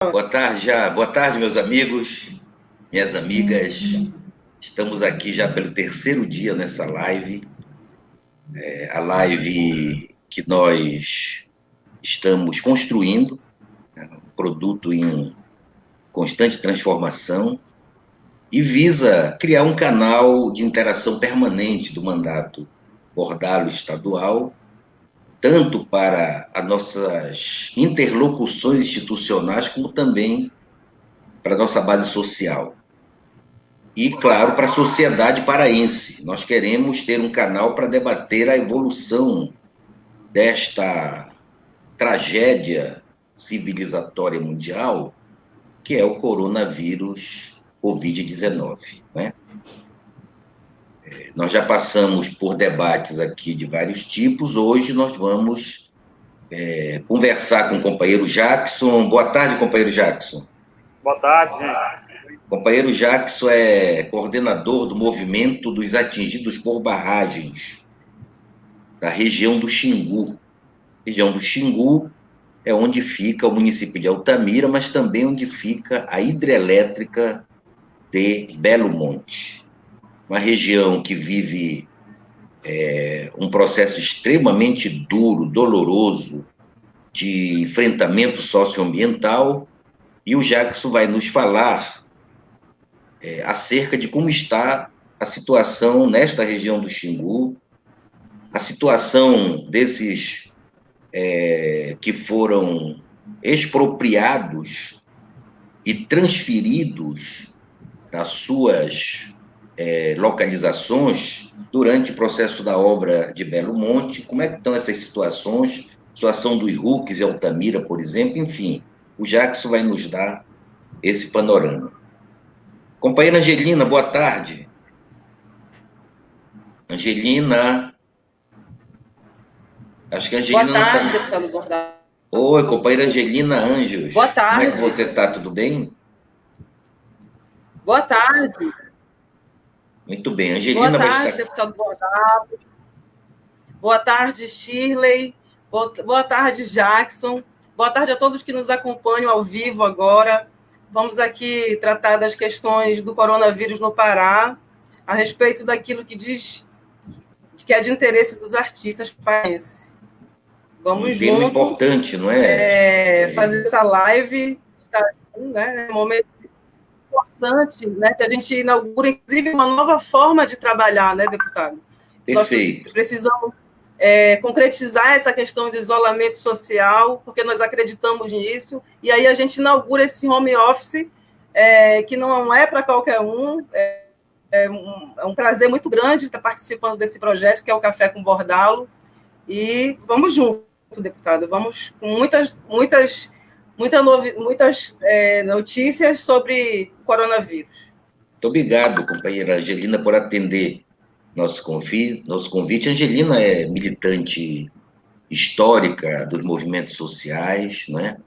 Boa tarde, meus amigos, minhas amigas. Estamos aqui já pelo terceiro dia nessa live. A live que nós estamos construindo, um produto em constante transformação, e visa criar um canal de interação permanente do mandato Bordalo estadual, tanto para as nossas interlocuções institucionais, como também para a nossa base social. E, claro, para a sociedade paraense. Nós queremos ter um canal para debater a evolução desta tragédia civilizatória mundial, que é o coronavírus Covid-19, né? Nós já passamos por debates aqui de vários tipos. Hoje nós vamos conversar com o companheiro Jackson. Boa tarde, companheiro Jackson. Boa tarde, gente. O companheiro Jackson é coordenador do movimento dos atingidos por barragens da região do Xingu. A região do Xingu é onde fica o município de Altamira, mas também onde fica a hidrelétrica de Belo Monte. Uma região que vive um processo extremamente duro, doloroso, de enfrentamento socioambiental, e o Jackson vai nos falar acerca de como está a situação nesta região do Xingu, a situação desses que foram expropriados e transferidos das suas localizações durante o processo da obra de Belo Monte. Como é que estão essas situações? Situação dos RUCs e Altamira, por exemplo, enfim. O Jackson vai nos dar esse panorama. Companheira Angelina, boa tarde. Angelina. Acho que a Angelina boa tarde, deputado Bordalo. Oi, companheira Angelina Anjos. Boa tarde. Como é que você está? Tudo bem? Boa tarde. Muito bem. Angelina boa tarde, deputado Bordalo. Boa tarde, Shirley. Boa tarde, Jackson. Boa tarde a todos que nos acompanham ao vivo agora. Vamos aqui tratar das questões do coronavírus no Pará, a respeito daquilo que diz que é de interesse dos artistas paraenses. Vamos juntos. Um tema importante, não é? Fazer essa live, né? É um momento importante, né? Que a gente inaugura, inclusive, uma nova forma de trabalhar, né, deputado? Perfeito. Nós precisamos concretizar essa questão de isolamento social, porque nós acreditamos nisso, e aí a gente inaugura esse home office, que não é para qualquer um. É um prazer muito grande estar participando desse projeto, que é o Café com Bordalo, e vamos junto, deputado, vamos com muitas notícias sobre o coronavírus. Muito obrigado, companheira Angelina, por atender nosso convite. Angelina é militante histórica dos movimentos sociais, né?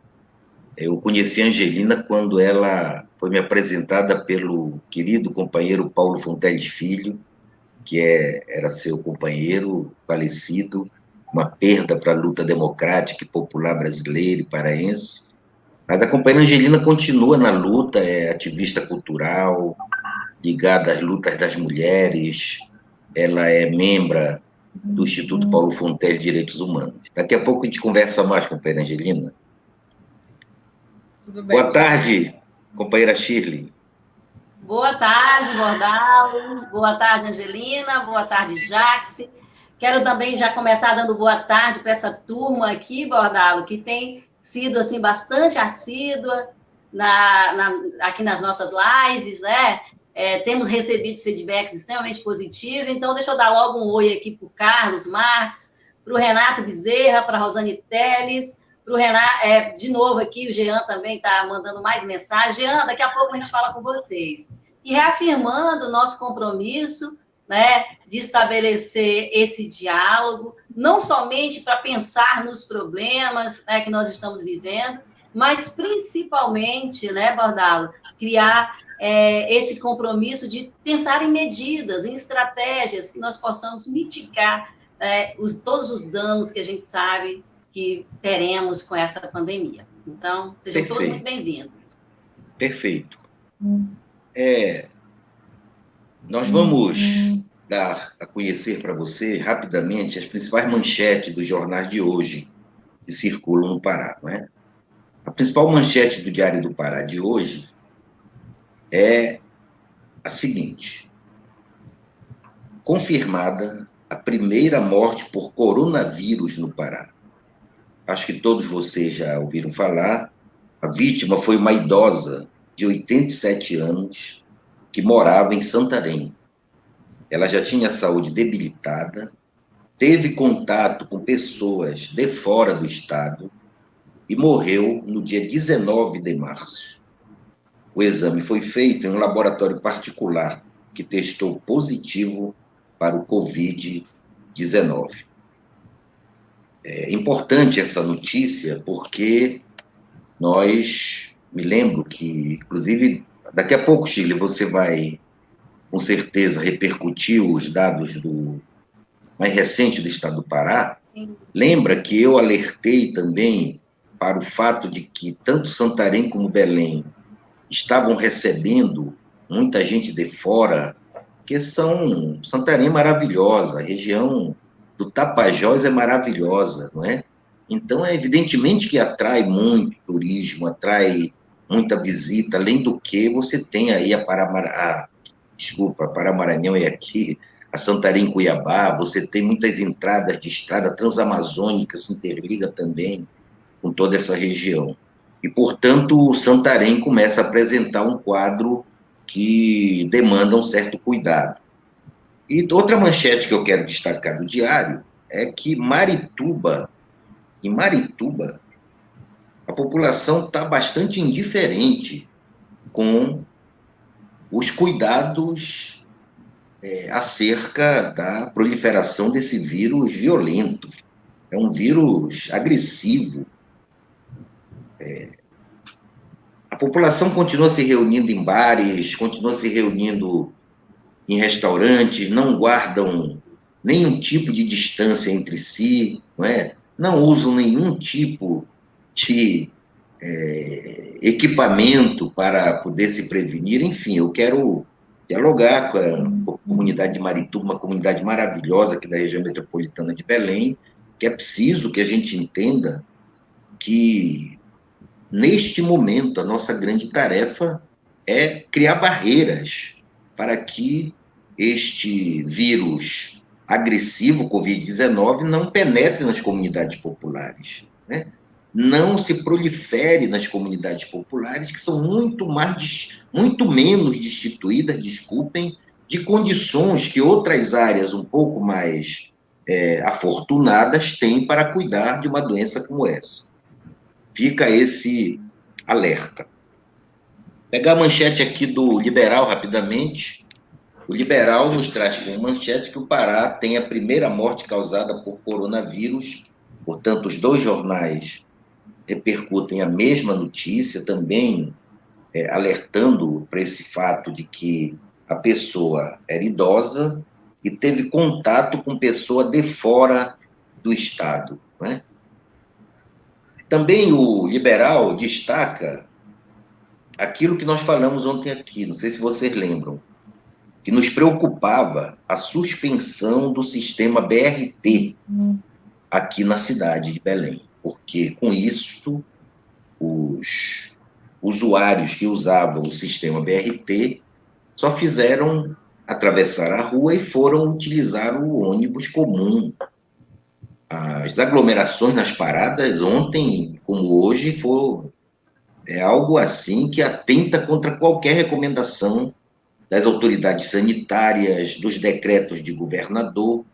Eu conheci a Angelina quando ela foi me apresentada pelo querido companheiro Paulo Fonteles Filho, que era seu companheiro falecido, uma perda para a luta democrática e popular brasileira e paraense. Mas a companheira Angelina continua na luta, é ativista cultural, ligada às lutas das mulheres. Ela é membro do Instituto Paulo Fonteles de Direitos Humanos. Daqui a pouco a gente conversa mais, companheira Angelina. Tudo bem. Boa tarde, companheira Shirley. Boa tarde, Bordalo. Boa tarde, Angelina. Boa tarde, Jackson. Quero também já começar dando boa tarde para essa turma aqui, Bordalo, que tem sido assim, bastante assídua aqui nas nossas lives, né? Temos recebido feedbacks extremamente positivos, então deixa eu dar logo um oi aqui para o Carlos Marques, para o Renato Bezerra, para a Rosane Teles, para o Renato, de novo aqui, o Jean também está mandando mais mensagens. Jean, daqui a pouco a gente fala com vocês. E reafirmando o nosso compromisso, né, de estabelecer esse diálogo, não somente para pensar nos problemas, né, que nós estamos vivendo, mas principalmente, né, Bordalo, criar esse compromisso de pensar em medidas, em estratégias que nós possamos mitigar todos os danos que a gente sabe que teremos com essa pandemia. Então, sejam todos muito bem-vindos. Perfeito. Nós vamos dar a conhecer para você, rapidamente, as principais manchetes dos jornais de hoje que circulam no Pará, não é? A principal manchete do Diário do Pará de hoje é a seguinte: confirmada a primeira morte por coronavírus no Pará. Acho que todos vocês já ouviram falar. A vítima foi uma idosa de 87 anos que morava em Santarém. Ela já tinha a saúde debilitada, teve contato com pessoas de fora do estado e morreu no dia 19 de março. O exame foi feito em um laboratório particular que testou positivo para o Covid-19. É importante essa notícia porque me lembro que, inclusive, daqui a pouco, Shirley, você vai, com certeza, repercutir os dados mais recente do estado do Pará. Sim. Lembra que eu alertei também para o fato de que tanto Santarém como Belém estavam recebendo muita gente de fora, que Santarém é maravilhosa, a região do Tapajós é maravilhosa, não é? Então, é evidentemente que atrai muito turismo, atrai muita visita, além do que você tem aí Paramaranhão é aqui, a Santarém, Cuiabá, você tem muitas entradas de estrada transamazônica, se interliga também com toda essa região. E, portanto, o Santarém começa a apresentar um quadro que demanda um certo cuidado. E outra manchete que eu quero destacar do diário é que em Marituba, a população está bastante indiferente com os cuidados acerca da proliferação desse vírus violento. É um vírus agressivo. A população continua se reunindo em bares, continua se reunindo em restaurantes, não guardam nenhum tipo de distância entre si, não é? Não usam nenhum tipo de equipamento para poder se prevenir. Enfim, eu quero dialogar com a comunidade de Marituba, uma comunidade maravilhosa aqui da região metropolitana de Belém, que é preciso que a gente entenda que, neste momento, a nossa grande tarefa é criar barreiras para que este vírus agressivo, Covid-19, não penetre nas comunidades populares, né? Não se prolifere nas comunidades populares, que são muito menos destituídas, desculpem, de condições que outras áreas um pouco mais afortunadas têm para cuidar de uma doença como essa. Fica esse alerta. Pegar a manchete aqui do Liberal rapidamente. O Liberal nos traz como manchete que o Pará tem a primeira morte causada por coronavírus. Portanto, os dois jornais repercutem a mesma notícia, também alertando para esse fato de que a pessoa era idosa e teve contato com pessoa de fora do estado, né? Também o Liberal destaca aquilo que nós falamos ontem aqui, não sei se vocês lembram, que nos preocupava a suspensão do sistema BRT aqui na cidade de Belém, porque com isso os usuários que usavam o sistema BRT só fizeram atravessar a rua e foram utilizar o ônibus comum. As aglomerações nas paradas ontem, como hoje, é algo assim que atenta contra qualquer recomendação das autoridades sanitárias, dos decretos de governador.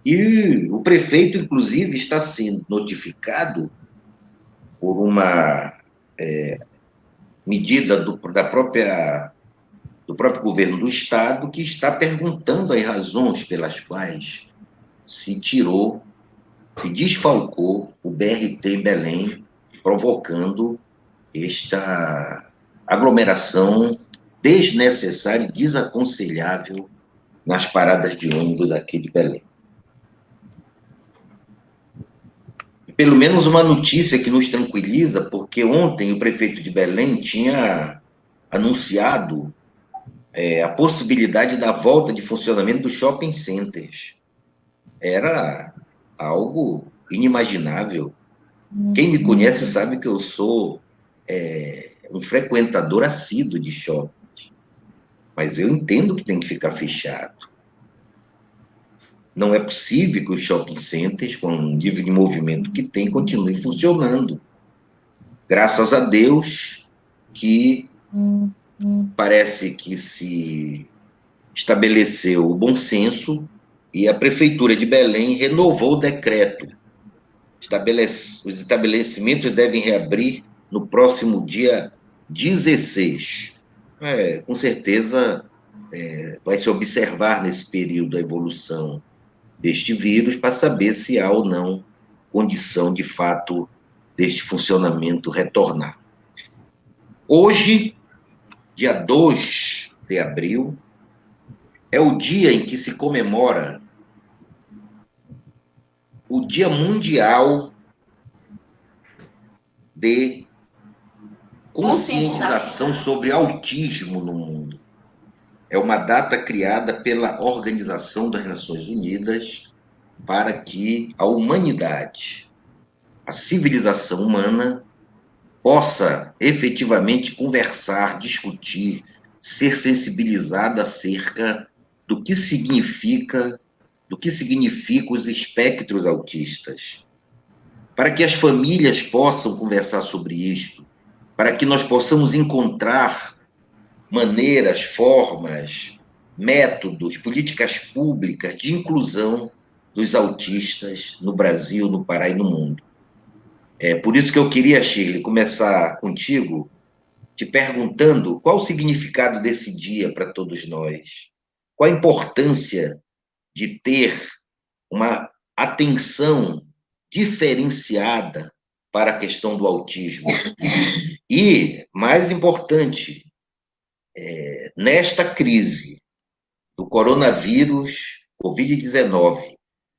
E o prefeito, inclusive, está sendo notificado por uma medida do próprio governo do estado, que está perguntando as razões pelas quais se desfalcou o BRT em Belém, provocando esta aglomeração desnecessária e desaconselhável nas paradas de ônibus aqui de Belém. pelo menos uma notícia que nos tranquiliza, porque ontem o prefeito de Belém tinha anunciado a possibilidade da volta de funcionamento dos shopping centers. Era algo inimaginável. Quem me conhece sabe que eu sou um frequentador assíduo de shoppings, mas eu entendo que tem que ficar fechado. Não é possível que os shopping centers, com o nível de movimento que tem, continuem funcionando. Graças a Deus que parece que se estabeleceu o bom senso e a Prefeitura de Belém renovou o decreto. Os estabelecimentos devem reabrir no próximo dia 16. Com certeza vai se observar nesse período a evolução deste vírus para saber se há ou não condição, de fato, deste funcionamento retornar. Hoje, dia 2 de abril, é o dia em que se comemora o Dia Mundial de Conscientização sobre Autismo no mundo. É uma data criada pela Organização das Nações Unidas para que a humanidade, a civilização humana, possa efetivamente conversar, discutir, ser sensibilizada acerca do que significam os espectros autistas, para que as famílias possam conversar sobre isto, para que nós possamos encontrar maneiras, formas, métodos, políticas públicas de inclusão dos autistas no Brasil, no Pará e no mundo. Por isso que eu queria, Shirley, começar contigo, te perguntando qual o significado desse dia para todos nós, qual a importância de ter uma atenção diferenciada para a questão do autismo. E, mais importante, nesta crise do coronavírus, Covid-19,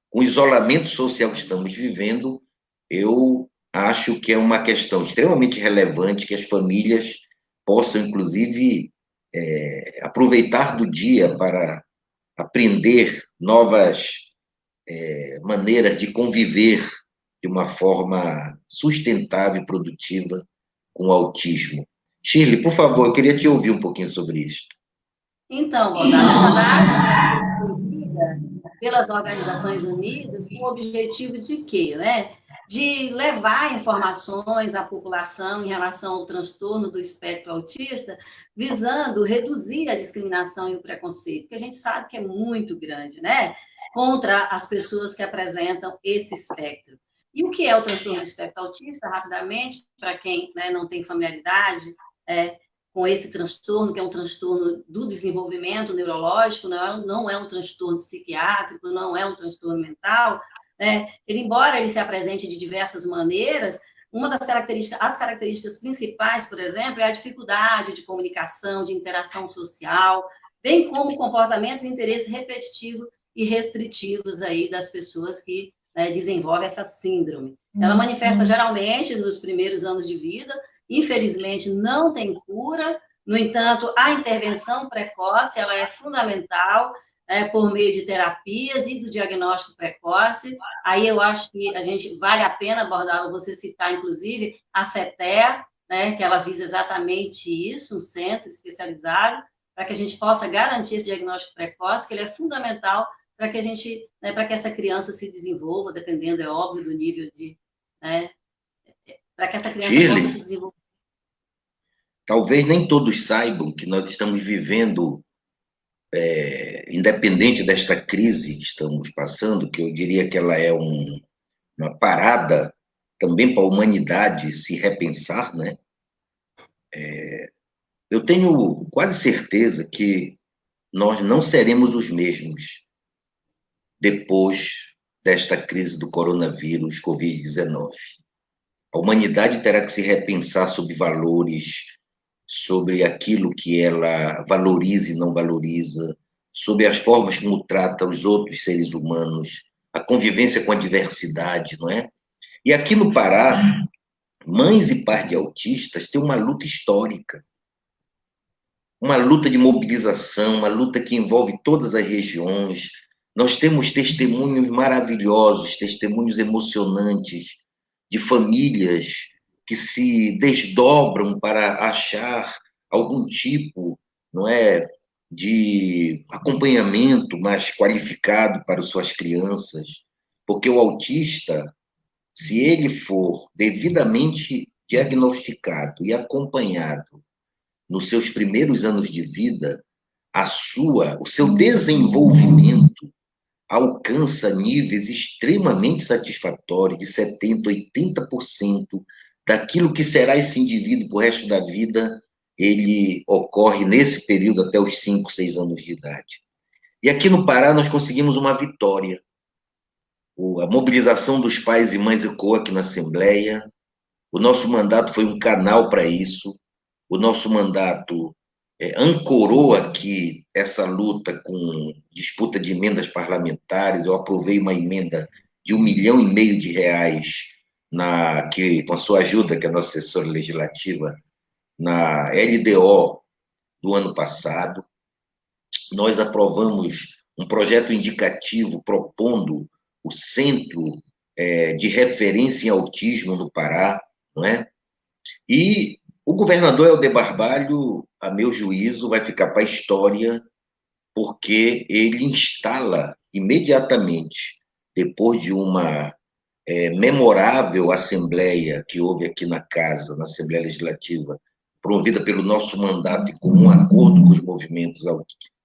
com o isolamento social que estamos vivendo, eu acho que é uma questão extremamente relevante que as famílias possam, inclusive, aproveitar do dia para aprender novas maneiras de conviver de uma forma sustentável e produtiva com o autismo. Shirley, por favor, eu queria te ouvir um pouquinho sobre isso. Então, essa data foi escolhida pelas Organizações Unidas com o objetivo de quê, né? De levar informações à população em relação ao transtorno do espectro autista, visando reduzir a discriminação e o preconceito, que a gente sabe que é muito grande, né? Contra as pessoas que apresentam esse espectro. E o que é o transtorno do espectro autista, rapidamente, para quem, né, não tem familiaridade com esse transtorno, que é um transtorno do desenvolvimento neurológico, não é um transtorno psiquiátrico, não é um transtorno mental, né? Embora ele se apresente de diversas maneiras, as características principais, por exemplo, é a dificuldade de comunicação, de interação social, bem como comportamentos e interesses repetitivos e restritivos aí das pessoas que desenvolvem essa síndrome. Ela manifesta geralmente nos primeiros anos de vida, infelizmente não tem cura, no entanto, a intervenção precoce ela é fundamental, por meio de terapias e do diagnóstico precoce. Aí eu acho que vale a pena abordar, você citar, inclusive, a CETEA, né, que ela visa exatamente isso, um centro especializado, para que a gente possa garantir esse diagnóstico precoce, que ele é fundamental para que para que essa criança se desenvolva, dependendo, é óbvio, do nível de... para que essa criança possa se desenvolver. Talvez nem todos saibam que nós estamos vivendo, independente desta crise que estamos passando, que eu diria que ela é uma parada também para a humanidade se repensar, né? Eu tenho quase certeza que nós não seremos os mesmos depois desta crise do coronavírus, Covid-19. A humanidade terá que se repensar sobre valores, sobre aquilo que ela valoriza e não valoriza, sobre as formas como trata os outros seres humanos, a convivência com a diversidade, não é? E aqui no Pará, mães e pais de autistas têm uma luta histórica, uma luta de mobilização, uma luta que envolve todas as regiões. Nós temos testemunhos maravilhosos, testemunhos emocionantes de famílias que se desdobram para achar algum tipo, não é, de acompanhamento mais qualificado para suas crianças, porque o autista, se ele for devidamente diagnosticado e acompanhado nos seus primeiros anos de vida, o seu desenvolvimento alcança níveis extremamente satisfatórios, de 70%, 80% daquilo que será esse indivíduo para o resto da vida, ele ocorre nesse período até os 5, 6 anos de idade. E aqui no Pará nós conseguimos uma vitória. A mobilização dos pais e mães ecoou aqui na Assembleia, o nosso mandato foi um canal para isso, o nosso mandato ancorou aqui essa luta com disputa de emendas parlamentares. Eu aprovei uma emenda de R$ 1,5 milhão com a sua ajuda, que é a nossa assessora legislativa, na LDO do ano passado. Nós aprovamos um projeto indicativo propondo o Centro de Referência em Autismo no Pará, não é? E o governador Helder Barbalho, a meu juízo, vai ficar para a história, porque ele instala imediatamente, depois de uma memorável assembleia que houve aqui na Casa, na Assembleia Legislativa, promovida pelo nosso mandato e com um acordo com os movimentos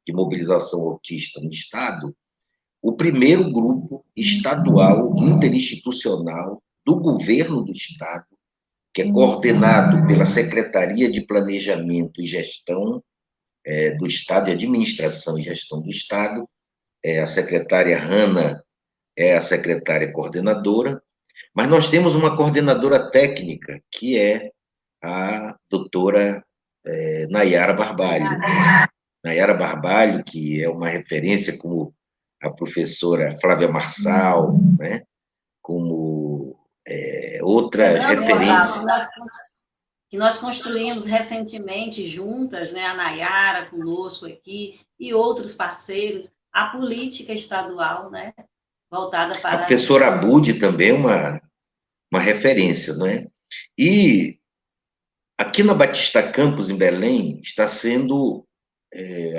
de mobilização autista no Estado, o primeiro grupo estadual interinstitucional do governo do Estado, que é coordenado pela Secretaria de Planejamento e Gestão do Estado, de Administração e Gestão do Estado. A secretária Hanna é a secretária coordenadora, mas nós temos uma coordenadora técnica, que é a doutora Nayara Barbalho. Nayara Barbalho, que é uma referência como a professora Flávia Marçal, né? Como outras referências. Que nós construímos recentemente juntas, né, a Nayara conosco aqui e outros parceiros, a política estadual, né, voltada para... A professora Abud também é uma referência, não é? E aqui na Batista Campos, em Belém, está sendo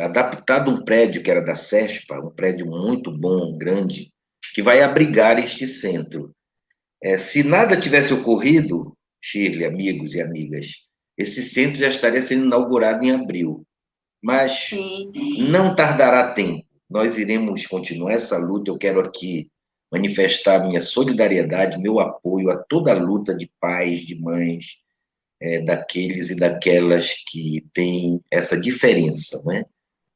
adaptado um prédio que era da CESPA, um prédio muito bom, grande, que vai abrigar este centro. Se nada tivesse ocorrido, Shirley, amigos e amigas, esse centro já estaria sendo inaugurado em abril. Mas Sim. Não tardará tempo. Nós iremos continuar essa luta. Eu quero aqui manifestar minha solidariedade, meu apoio a toda a luta de pais, de mães, daqueles e daquelas que têm essa diferença, né?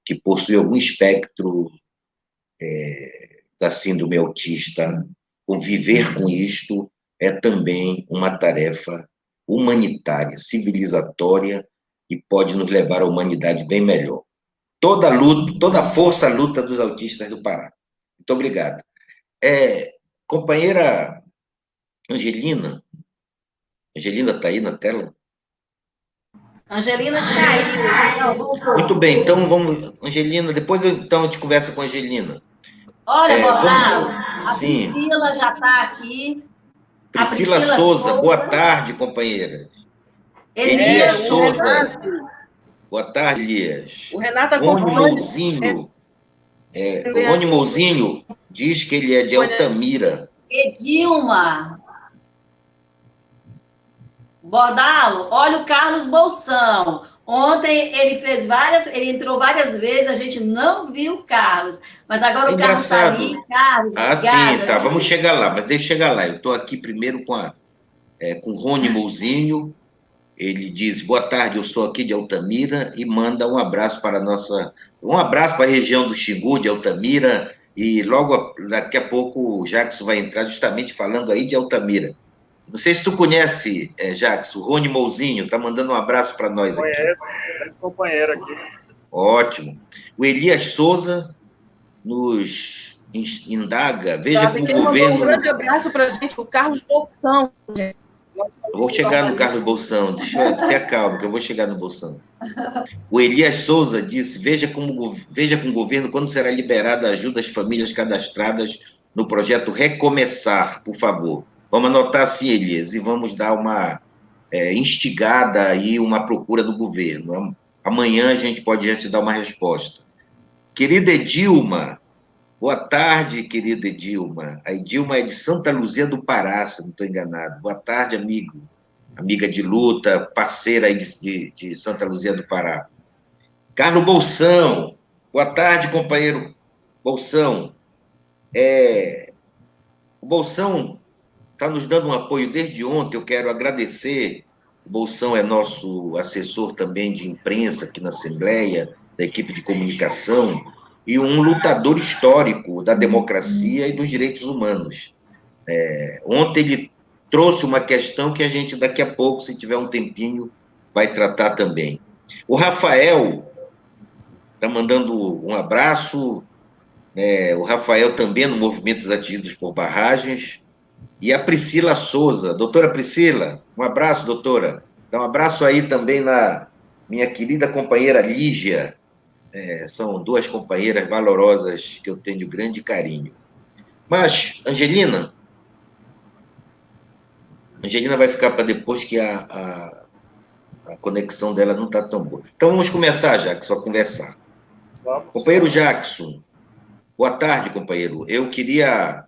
Que possui algum espectro da síndrome autista. Conviver com isto é também uma tarefa humanitária, civilizatória, e pode nos levar à humanidade bem melhor. Toda luta, toda a força luta dos autistas do Pará. Muito obrigado. Companheira Angelina está aí na tela? Angelina caiu. Muito bem, então vamos, Angelina, depois a gente conversa com a Angelina. Olha, Bordalo, a Priscila já está aqui. Priscila Souza, boa tarde, companheiras. Elias Souza, boa tarde, Elias. O Renato Rony Mouzinho, o Rony Mouzinho diz que ele é de Altamira. Edilma. Bordalo, olha o Carlos Bolsão. Ontem ele entrou várias vezes, a gente não viu o Carlos. Mas agora o Carlos está ali. Carlos, obrigada. Sim, tá, vamos chegar lá, mas deixa eu chegar lá. Eu estou aqui primeiro com o Rony Mouzinho. Ele diz, boa tarde, eu sou aqui de Altamira, e manda um abraço para a região do Xingu, de Altamira, e logo, daqui a pouco, o Jackson vai entrar justamente falando aí de Altamira. Não sei se tu conhece, Jackson, o Rony Mouzinho, está mandando um abraço para nós aqui. Conheço, é companheiro aqui. Ótimo. O Elias Souza nos indaga, veja Sabe, com quem o mandou um governo... grande abraço para a gente, o Carlos Bolsão, gente. Vou chegar no Carlos Bolsão, se acalma, que eu vou chegar no Bolsão. O Elias Souza disse, veja com o governo quando será liberada a ajuda às famílias cadastradas no projeto Recomeçar, por favor. Vamos anotar assim, Elias, e vamos dar uma instigada aí, uma procura do governo. Amanhã a gente pode já te dar uma resposta. Querida Edilma, boa tarde, querida Edilma. A Edilma é de Santa Luzia do Pará, se não estou enganado. Boa tarde, amigo. Amiga de luta, parceira aí de Santa Luzia do Pará. Carlos Bolsão, boa tarde, companheiro Bolsão. O Bolsão está nos dando um apoio desde ontem, eu quero agradecer. O Bolsão é nosso assessor também de imprensa aqui na Assembleia, da equipe de comunicação, e um lutador histórico da democracia e dos direitos humanos. Ontem ele trouxe uma questão que a gente, daqui a pouco, se tiver um tempinho, vai tratar também. O Rafael está mandando um abraço, o Rafael também no movimento dos atingidos por barragens, e a Priscila Souza. Doutora Priscila, um abraço, doutora. Dá um abraço aí também na minha querida companheira Lígia. São duas companheiras valorosas que eu tenho grande carinho. Mas, Angelina vai ficar para depois, que a conexão dela não está tão boa. Então vamos começar, Jackson, a conversar. Vamos. Companheiro Jackson, boa tarde, companheiro. Eu queria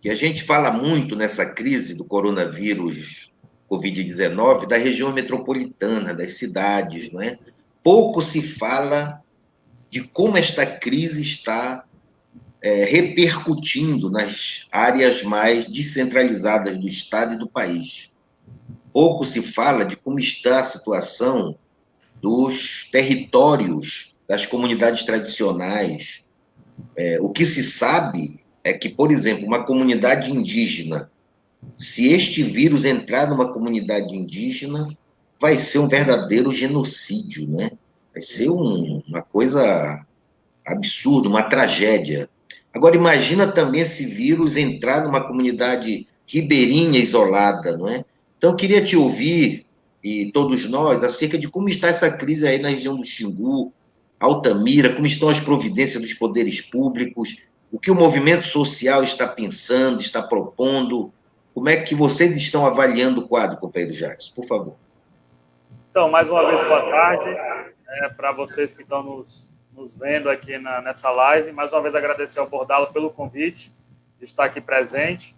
que a gente fala muito nessa crise do coronavírus Covid-19 da região metropolitana, das cidades, não é? Pouco se fala de como esta crise está repercutindo nas áreas mais descentralizadas do Estado e do país. Pouco se fala de como está a situação dos territórios, das comunidades tradicionais. O que se sabe é que, por exemplo, uma comunidade indígena, se este vírus entrar numa comunidade indígena, vai ser um verdadeiro genocídio, né? Vai ser uma coisa absurda, uma tragédia. Agora, imagina também esse vírus entrar numa comunidade ribeirinha isolada, não é? Então, eu queria te ouvir, e todos nós, acerca de como está essa crise aí na região do Xingu, Altamira, como estão as providências dos poderes públicos, o que o movimento social está pensando, está propondo, como é que vocês estão avaliando o quadro, companheiro Jackson, por favor. Então, mais uma vez, boa tarde para vocês que estão nos vendo aqui nessa live. Mais uma vez, agradecer ao Bordalo pelo convite de estar aqui presente.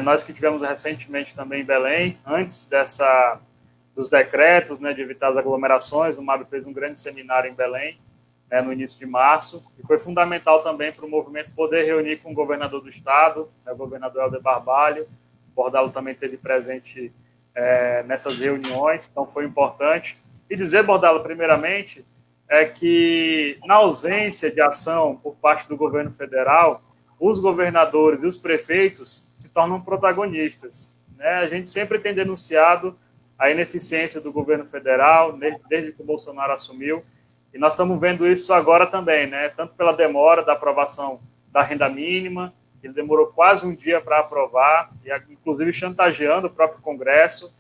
Nós que tivemos recentemente também em Belém, antes dos decretos, de evitar as aglomerações, o MAB fez um grande seminário em Belém, no início de março, e foi fundamental também para o movimento poder reunir com o governador do estado, o governador Helder Barbalho. O Bordalo também esteve presente nessas reuniões, então foi importante. E dizer, Bordalo, primeiramente, que na ausência de ação por parte do governo federal, os governadores e os prefeitos se tornam protagonistas. A gente sempre tem denunciado a ineficiência do governo federal, desde que o Bolsonaro assumiu, e nós estamos vendo isso agora também, tanto pela demora da aprovação da renda mínima, ele demorou quase um dia para aprovar, e inclusive chantageando o próprio Congresso,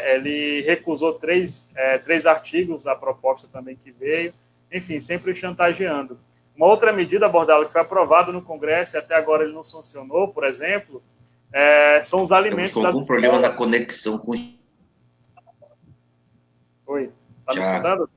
ele recusou três artigos da proposta também que veio, enfim, sempre chantageando. Uma outra medida, Bordalo, que foi aprovada no Congresso e até agora ele não sancionou, por exemplo, são os alimentos das escolas. Algum problema na conexão com... Oi, está me escutando?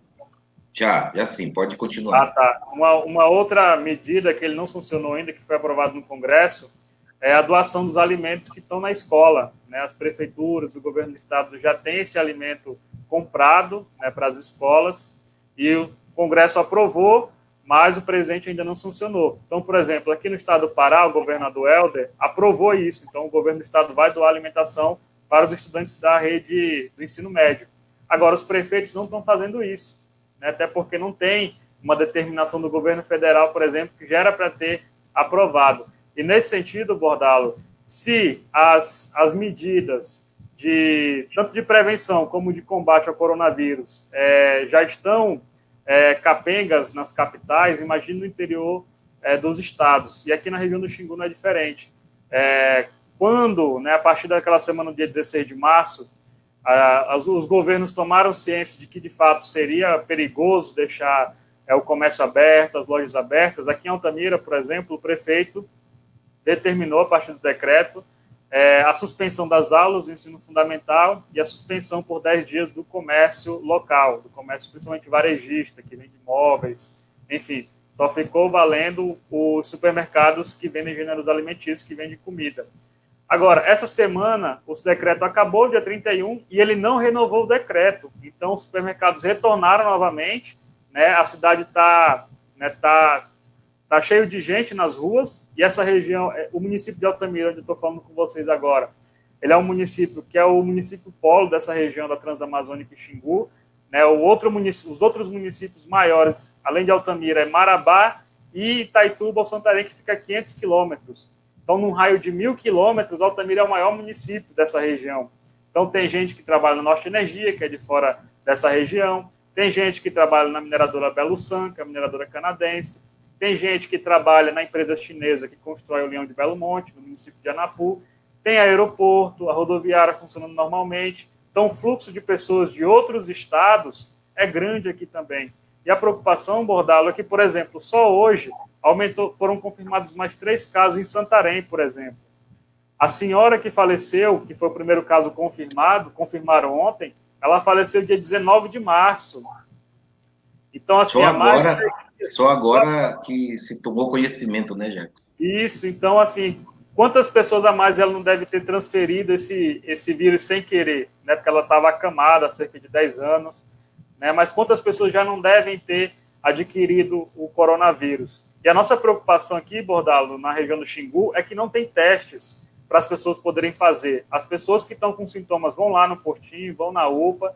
Já sim, pode continuar. Tá. Uma outra medida que ele não sancionou ainda, que foi aprovada no Congresso, é a doação dos alimentos que estão na escola. As prefeituras, o governo do estado já tem esse alimento comprado para as escolas, e o Congresso aprovou, mas o presidente ainda não sancionou. Então, por exemplo, aqui no estado do Pará, o governador Helder aprovou isso. Então, o governo do estado vai doar alimentação para os estudantes da rede do ensino médio. Agora, os prefeitos não estão fazendo isso, até porque não tem uma determinação do governo federal, por exemplo, que já era para ter aprovado. E, nesse sentido, Bordalo, se as medidas tanto de prevenção como de combate ao coronavírus já estão capengas nas capitais, imagine no interior dos estados. E aqui na região do Xingu não é diferente. Quando, né, a partir daquela semana, no dia 16 de março, os governos tomaram ciência de que, de fato, seria perigoso deixar o comércio aberto, as lojas abertas. Aqui em Altamira, por exemplo, o prefeito determinou, a partir do decreto, a suspensão das aulas do ensino fundamental e a suspensão por 10 dias do comércio local, do comércio principalmente varejista, que vende móveis, enfim. Só ficou valendo os supermercados que vendem gêneros alimentícios, que vendem comida. Agora, essa semana, o decreto acabou, dia 31, e ele não renovou o decreto. Então, os supermercados retornaram novamente, né? A cidade está cheio de gente nas ruas, e essa região, o município de Altamira, onde eu estou falando com vocês agora, ele é um município que é o município polo dessa região da Transamazônica e Xingu, né? Os outros municípios maiores, além de Altamira, é Marabá e Itaituba ou Santarém, que fica a 500 quilômetros. Então, num raio de 1.000 quilômetros, Altamira é o maior município dessa região. Então, tem gente que trabalha na Norte Energia, que é de fora dessa região, tem gente que trabalha na mineradora Belo San, que é a mineradora canadense, tem gente que trabalha na empresa chinesa que constrói o Leão de Belo Monte, no município de Anapu, tem aeroporto, a rodoviária funcionando normalmente. Então, o fluxo de pessoas de outros estados é grande aqui também. E a preocupação, Bordalo, é que, por exemplo, só hoje foram confirmados mais 3 casos em Santarém, por exemplo. A senhora que faleceu, que foi o primeiro caso confirmaram ontem, ela faleceu dia 19 de março. Então, assim, só agora que se tomou conhecimento, né, Jackson? Isso, então, assim, quantas pessoas a mais ela não deve ter transferido esse vírus sem querer, né? Porque ela estava acamada há cerca de 10 anos, né? Mas quantas pessoas já não devem ter adquirido o coronavírus? E a nossa preocupação aqui, Bordalo, na região do Xingu, é que não tem testes para as pessoas poderem fazer. As pessoas que estão com sintomas vão lá no postinho, vão na UPA,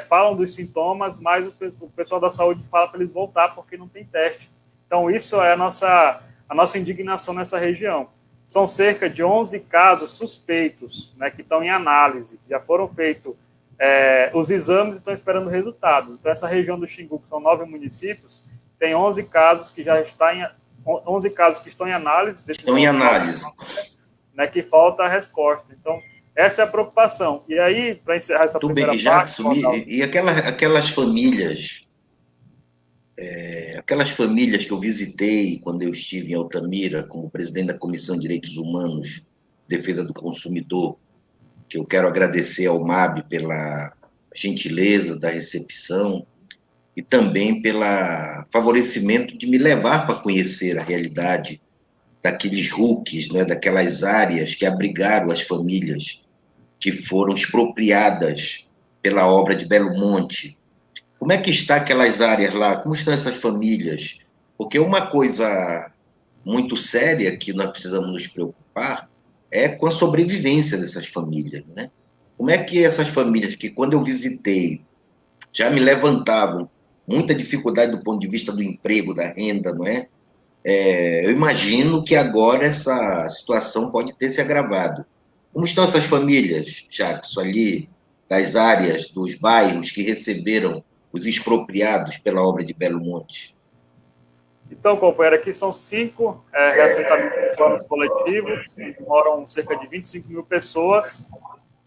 falam dos sintomas, mas o pessoal da saúde fala para eles voltar porque não tem teste. Então, isso é a nossa indignação nessa região. São cerca de 11 casos suspeitos, né, que estão em análise. Já foram feitos os exames e estão esperando o resultado. Então, essa região do Xingu, que são 9 municípios, tem 11 casos que já estão em análise. Estão em análise. Né, que falta a resposta. Então, essa é a preocupação. E aí, para encerrar essa primeira parte... Jackson, e aquelas famílias... aquelas famílias que eu visitei quando eu estive em Altamira como presidente da Comissão de Direitos Humanos, Defesa do Consumidor, que eu quero agradecer ao MAB pela gentileza da recepção e também pelo favorecimento de me levar para conhecer a realidade daqueles RUCs, né, daquelas áreas que abrigaram as famílias que foram expropriadas pela obra de Belo Monte. Como é que está aquelas áreas lá? Como estão essas famílias? Porque uma coisa muito séria que nós precisamos nos preocupar é com a sobrevivência dessas famílias, né? Como é que essas famílias que, quando eu visitei, já me levantavam muita dificuldade do ponto de vista do emprego, da renda, não é? Eu imagino que agora essa situação pode ter se agravado. Como estão essas famílias, Jackson, ali das áreas, dos bairros que receberam os expropriados pela obra de Belo Monte? Então, companheiro, aqui são 5 reassentamentos urbanos coletivos, onde moram cerca de 25 mil pessoas.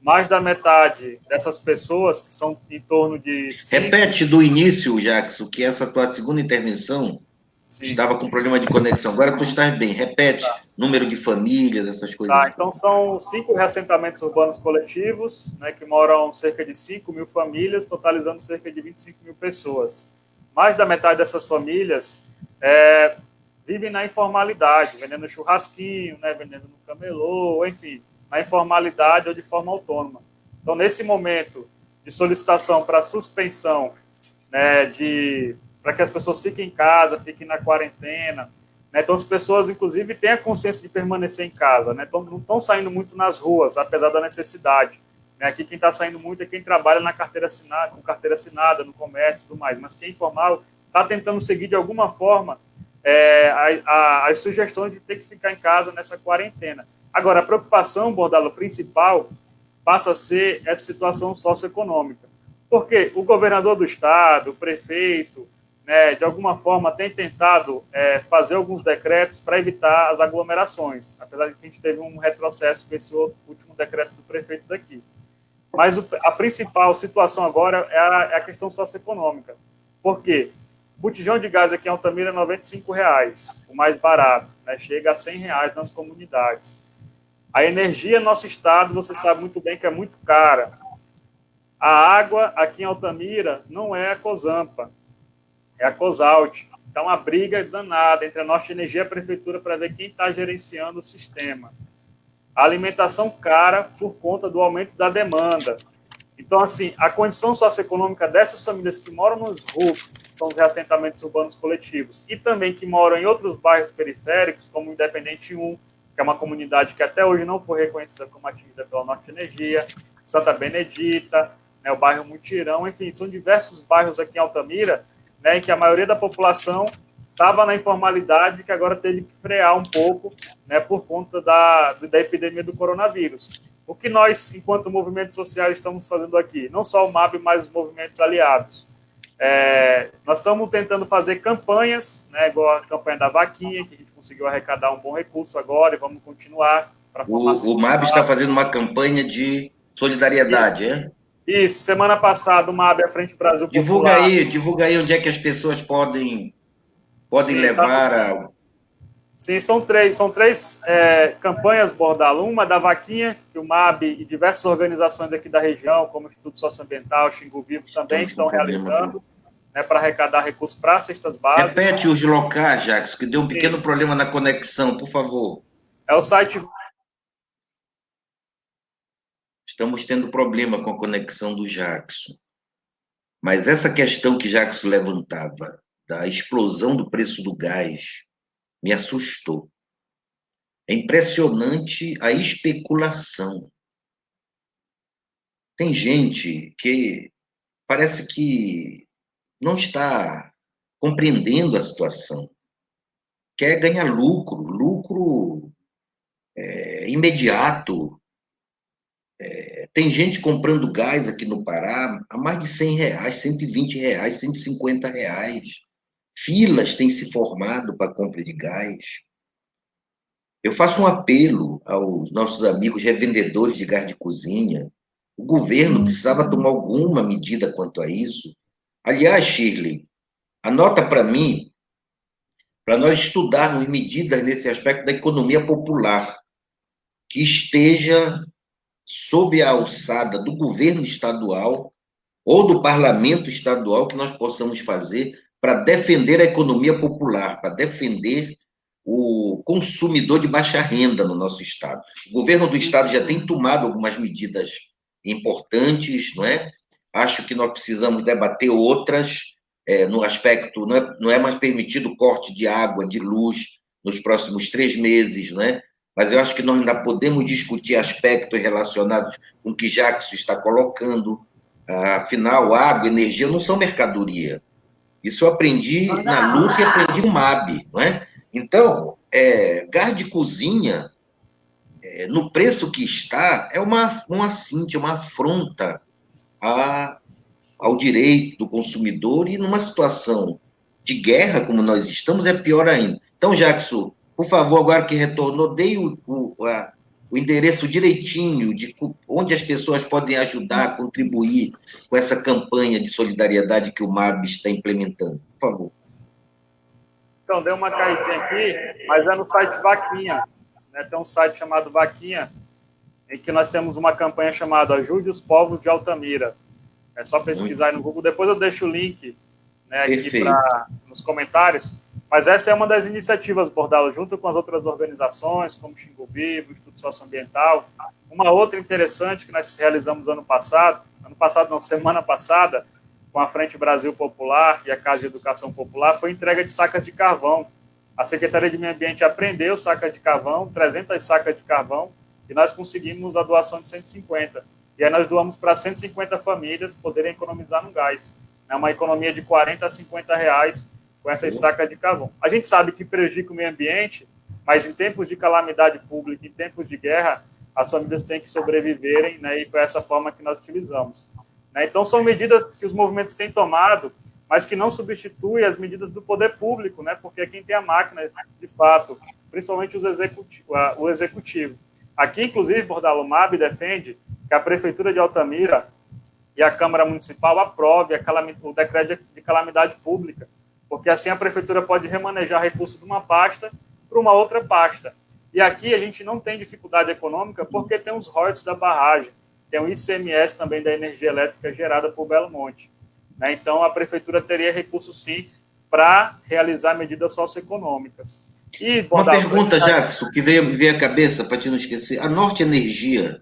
Mais da metade dessas pessoas, que são em torno de... Repete do início, Jackson, que essa tua segunda intervenção... Sim. Estava com problema de conexão. Agora tu estás bem. Repete, número de famílias, essas coisas. Tá, então são 5 reassentamentos urbanos coletivos, né, que moram cerca de 5 mil famílias, totalizando cerca de 25 mil pessoas. Mais da metade dessas famílias vivem na informalidade, vendendo churrasquinho, né, vendendo no camelô, enfim, na informalidade ou de forma autônoma. Então, nesse momento de solicitação para suspensão, né, para que as pessoas fiquem em casa, fiquem na quarentena, né? Então as pessoas, inclusive, têm a consciência de permanecer em casa, né? Então, não estão saindo muito nas ruas, apesar da necessidade, né? Aqui quem está saindo muito é quem trabalha com carteira assinada, no comércio e tudo mais, mas quem é informal está tentando seguir de alguma forma as sugestões de ter que ficar em casa nessa quarentena. Agora, a preocupação, Bordalo, principal passa a ser essa situação socioeconômica, porque o governador do estado, o prefeito, né, de alguma forma, tem tentado fazer alguns decretos para evitar as aglomerações, apesar de que a gente teve um retrocesso com esse último decreto do prefeito daqui. Mas a principal situação agora é a questão socioeconômica. Por quê? O botijão de gás aqui em Altamira é R$ 95,00, o mais barato, né, chega a R$ 100,00 nas comunidades. A energia no nosso estado, você sabe muito bem que é muito cara. A água aqui em Altamira não é a Cosampa, é a Cosalt. Então, uma briga danada entre a Norte Energia e a Prefeitura para ver quem está gerenciando o sistema. A alimentação cara por conta do aumento da demanda. Então, assim, a condição socioeconômica dessas famílias que moram nos RUPs, que são os reassentamentos urbanos coletivos, e também que moram em outros bairros periféricos, como Independente 1, que é uma comunidade que até hoje não foi reconhecida como atingida pela Norte Energia, Santa Benedita, né, o bairro Mutirão, enfim, são diversos bairros aqui em Altamira, né, em que a maioria da população estava na informalidade, que agora teve que frear um pouco, né, por conta da epidemia do coronavírus. O que nós, enquanto movimentos sociais, estamos fazendo aqui? Não só o MAB, mas os movimentos aliados. Nós estamos tentando fazer campanhas, né, igual a campanha da vaquinha, que a gente conseguiu arrecadar um bom recurso agora, e vamos continuar para formar... O MAB está fazendo uma campanha de solidariedade, é? Isso, semana passada o MAB, a Frente Brasil Popular... Divulga aí onde é que as pessoas podem Sim, levar a... Sim, são três campanhas, Bordalo. Uma da vaquinha, que o MAB e diversas organizações aqui da região, como o Instituto Socioambiental, Xingu Vivo, também estão realizando, né, para arrecadar recursos para cestas básicas. Repete os locais, Jacques, que deu um pequeno problema na conexão, por favor. É o site... Estamos tendo problema com a conexão do Jackson. Mas essa questão que Jackson levantava, da explosão do preço do gás, me assustou. É impressionante a especulação. Tem gente que parece que não está compreendendo a situação. Quer ganhar lucro imediato. Tem gente comprando gás aqui no Pará a mais de R$100, R$120, R$150. Filas têm se formado para compra de gás. Eu faço um apelo aos nossos amigos revendedores de gás de cozinha. O governo precisava tomar alguma medida quanto a isso. Aliás, Shirley, anota para mim, para nós estudarmos medidas nesse aspecto da economia popular, que esteja sob a alçada do governo estadual ou do parlamento estadual, que nós possamos fazer para defender a economia popular, para defender o consumidor de baixa renda no nosso estado. O governo do estado já tem tomado algumas medidas importantes, não é? Acho que nós precisamos debater outras, no aspecto, não é mais permitido o corte de água, de luz, nos próximos 3 meses, não é? Mas eu acho que nós ainda podemos discutir aspectos relacionados com o que Jackson está colocando. Afinal, água, energia não são mercadoria. Isso eu aprendi na luta e aprendi no MAB, não é? Então, gás de cozinha, no preço que está, é uma afronta ao direito do consumidor, e numa situação de guerra como nós estamos, é pior ainda. Então, Jackson, por favor, agora que retornou, dê o endereço direitinho de onde as pessoas podem ajudar, contribuir com essa campanha de solidariedade que o MAB está implementando. Por favor. Então, deu uma caidinha aqui, mas é no site Vaquinha. Né? Tem um site chamado Vaquinha, em que nós temos uma campanha chamada Ajude os Povos de Altamira. É só pesquisar aí no Google. Depois eu deixo o link, né, aqui nos comentários. Mas essa é uma das iniciativas, Bordalo, junto com as outras organizações, como Xingu Vivo, Instituto Socioambiental. Uma outra interessante que nós realizamos semana passada, com a Frente Brasil Popular e a Casa de Educação Popular, foi entrega de sacas de carvão. A Secretaria de Meio Ambiente apreendeu sacas de carvão, 300 sacas de carvão, e nós conseguimos a doação de 150. E aí nós doamos para 150 famílias poderem economizar no gás. É uma economia de R$40 a R$50 com essas sacas de carvão. A gente sabe que prejudica o meio ambiente, mas em tempos de calamidade pública, em tempos de guerra, as famílias têm que sobreviverem, né, e foi essa forma que nós utilizamos. Então, são medidas que os movimentos têm tomado mas que não substitui as medidas do poder público, né? Porque é quem tem a máquina, de fato, principalmente o executivo. Aqui, inclusive, Bordalo, o MAB defende que a Prefeitura de Altamira e a Câmara Municipal aprove o decreto de calamidade pública, porque assim a Prefeitura pode remanejar recursos de uma pasta para uma outra pasta. E aqui a gente não tem dificuldade econômica porque tem os royalties da barragem, tem o ICMS também da energia elétrica gerada por Belo Monte. Né? Então, a Prefeitura teria recursos, sim, para realizar medidas socioeconômicas. E, uma pergunta, Jackson, que veio me veio à cabeça, para te não esquecer. A Norte Energia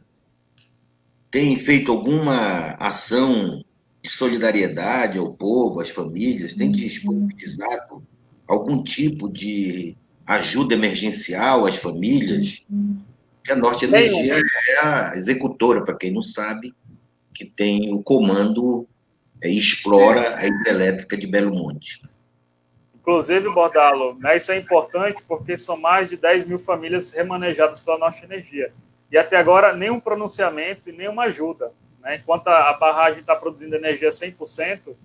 tem feito alguma ação de solidariedade ao povo, às famílias? Tem disponibilizado algum tipo de ajuda emergencial às famílias? Porque a Norte Energia é a executora, para quem não sabe, que tem o comando e explora a hidrelétrica de Belo Monte. Inclusive, Bordalo, né, isso é importante porque são mais de 10 mil famílias remanejadas pela Norte Energia. E até agora, nenhum pronunciamento e nenhuma ajuda. Né? Enquanto a barragem está produzindo energia 100%,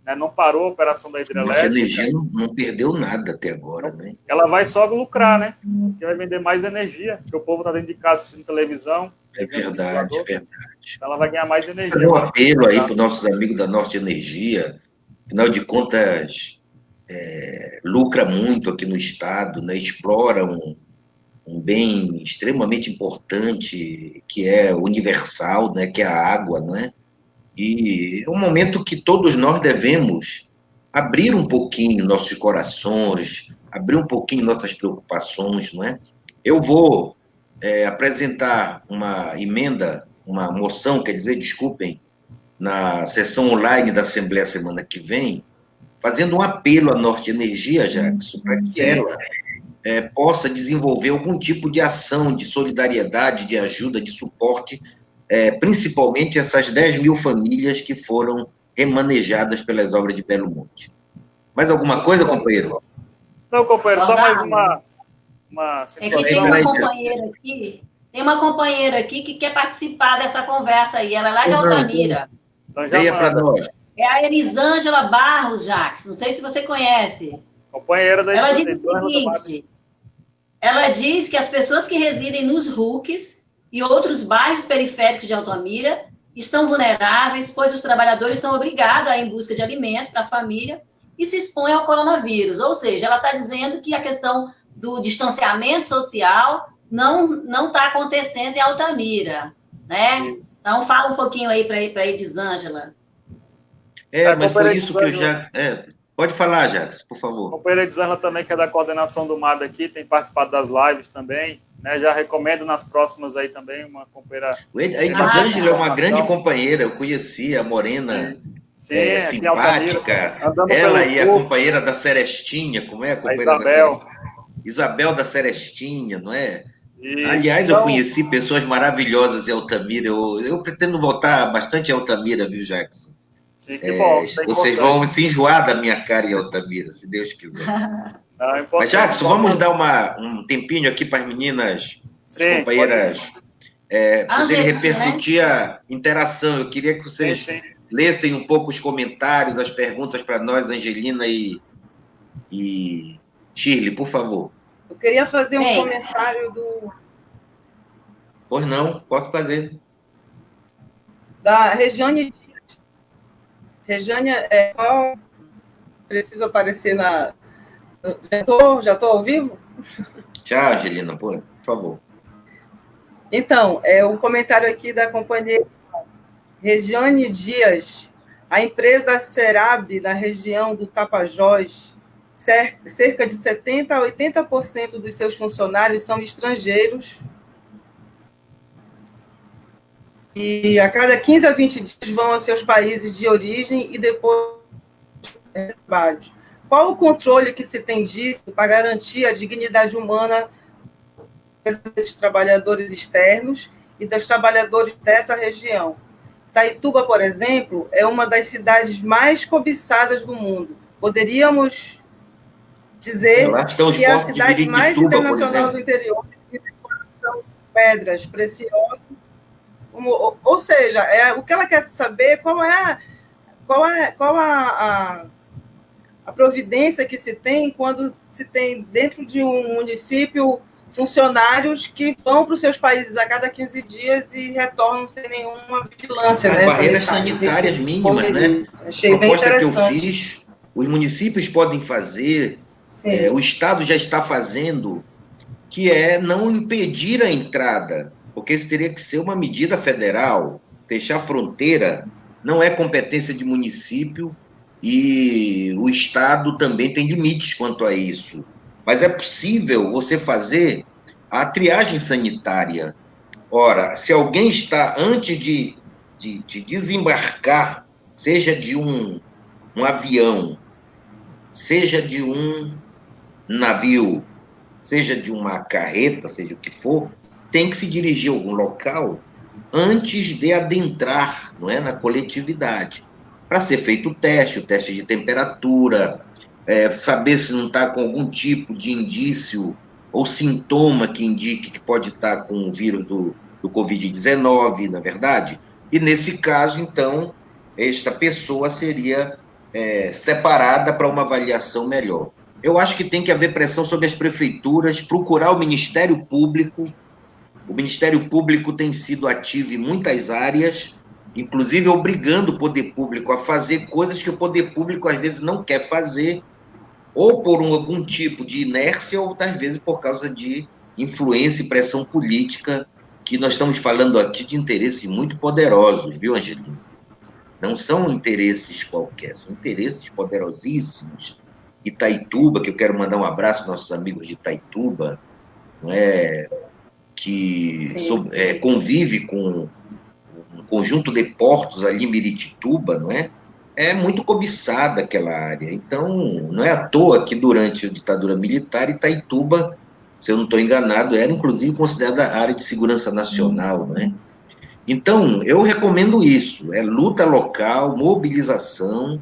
né, não parou a operação da hidrelétrica. A energia não perdeu nada até agora. Né? Ela vai só lucrar, né? Porque vai vender mais energia, porque o povo está dentro de casa assistindo televisão. É verdade, é verdade. Então ela vai ganhar mais energia. Fazer um apelo aí para os nossos amigos da Norte Energia. Afinal de contas, lucra muito aqui no estado, né? Explora um bem extremamente importante, que é universal, né? Que é a água, né? E é um momento que todos nós devemos abrir um pouquinho nossos corações, abrir um pouquinho nossas preocupações, não é? Eu vou apresentar uma emenda, uma moção, quer dizer, desculpem, na sessão online da Assembleia semana que vem, fazendo um apelo à Norte Energia, Jackson, para que ela possa desenvolver algum tipo de ação de solidariedade, de ajuda, de suporte, principalmente essas 10 mil famílias que foram remanejadas pelas obras de Belo Monte. Mais alguma coisa, companheiro? Não, companheiro, só mais uma situação. É que tem uma companheira aqui que quer participar dessa conversa aí, ela é lá de Altamira. Venha para nós. É a Elisângela Barros, Jackson, não sei se você conhece. Companheira da Ela diz o seguinte, ela diz que as pessoas que residem nos RUCs e outros bairros periféricos de Altamira estão vulneráveis, pois os trabalhadores são obrigados a ir em busca de alimento para a família e se expõem ao coronavírus. Ou seja, ela está dizendo que a questão do distanciamento social não está acontecendo em Altamira, né? Então, fala um pouquinho aí para a Elisângela. Mas foi isso que eu já... pode falar, Jackson, por favor. A companheira Elisângela também, que é da coordenação do MAD aqui, tem participado das lives também, né? Já recomendo nas próximas aí também, uma companheira... A Elisângela é uma grande companheira, eu conheci a morena... Sim, simpática, ela e a companheira da Serestinha, como é a companheira Isabel. Isabel da Serestinha, não é? Isso, aliás, eu conheci pessoas maravilhosas em Altamira, eu pretendo voltar bastante em Altamira, viu, Jackson? Sim, que bom. Vocês vão se enjoar da minha cara em Altamira, se Deus quiser. Mas, Jackson, vamos dar um tempinho aqui para as meninas, as companheiras, poderem repercutir a interação. Eu queria que vocês... lessem um pouco os comentários, as perguntas para nós, Angelina e Shirley, por favor. Eu queria fazer um comentário do... Pois não, posso fazer. Da Regiane Dias. Regiane, só preciso aparecer na... Já estou ao vivo? Já, Angelina, por favor. Então, o comentário aqui da companheira Regiane Dias, a empresa Serab, na região do Tapajós, cerca de 70% a 80% dos seus funcionários são estrangeiros e a cada 15 a 20 dias vão aos seus países de origem e depois trabalho. Qual o controle que se tem disso para garantir a dignidade humana desses trabalhadores externos e dos trabalhadores dessa região? Taituba, por exemplo, é uma das cidades mais cobiçadas do mundo. Poderíamos dizer que é a cidade mais internacional do interior, de decoração de pedras preciosas. Ou seja, o que ela quer saber qual a a providência que se tem quando se tem dentro de um município funcionários que vão para os seus países a cada 15 dias e retornam sem nenhuma vigilância. As barreiras sanitárias mínimas, né? Achei bem interessante. Que eu fiz, os municípios podem fazer, o Estado já está fazendo, que é não impedir a entrada, porque isso teria que ser uma medida federal. Fechar a fronteira não é competência de município e o Estado também tem limites quanto a isso. Mas é possível você fazer a triagem sanitária. Ora, se alguém está, antes de desembarcar, seja de um avião, seja de um navio, seja de uma carreta, seja o que for, tem que se dirigir a algum local antes de adentrar, não é, na coletividade, para ser feito o teste de temperatura, saber se não está com algum tipo de indício ou sintoma que indique que pode estar com o vírus do Covid-19, na verdade. E nesse caso, então, esta pessoa seria separada para uma avaliação melhor. Eu acho que tem que haver pressão sobre as prefeituras, procurar o Ministério Público. O Ministério Público tem sido ativo em muitas áreas, inclusive obrigando o poder público a fazer coisas que o poder público às vezes não quer fazer, ou por algum tipo de inércia, ou às vezes por causa de influência e pressão política, que nós estamos falando aqui de interesses muito poderosos, viu, Angelina? Não são interesses qualquer, são interesses poderosíssimos. Itaituba, que eu quero mandar um abraço aos nossos amigos de Itaituba, não é? Que convive com um conjunto de portos ali em Miritituba, não é? É muito cobiçada aquela área. Então, não é à toa que durante a ditadura militar, Itaituba, se eu não estou enganado, era inclusive considerada área de segurança nacional, não é? Então, eu recomendo isso, luta local, mobilização,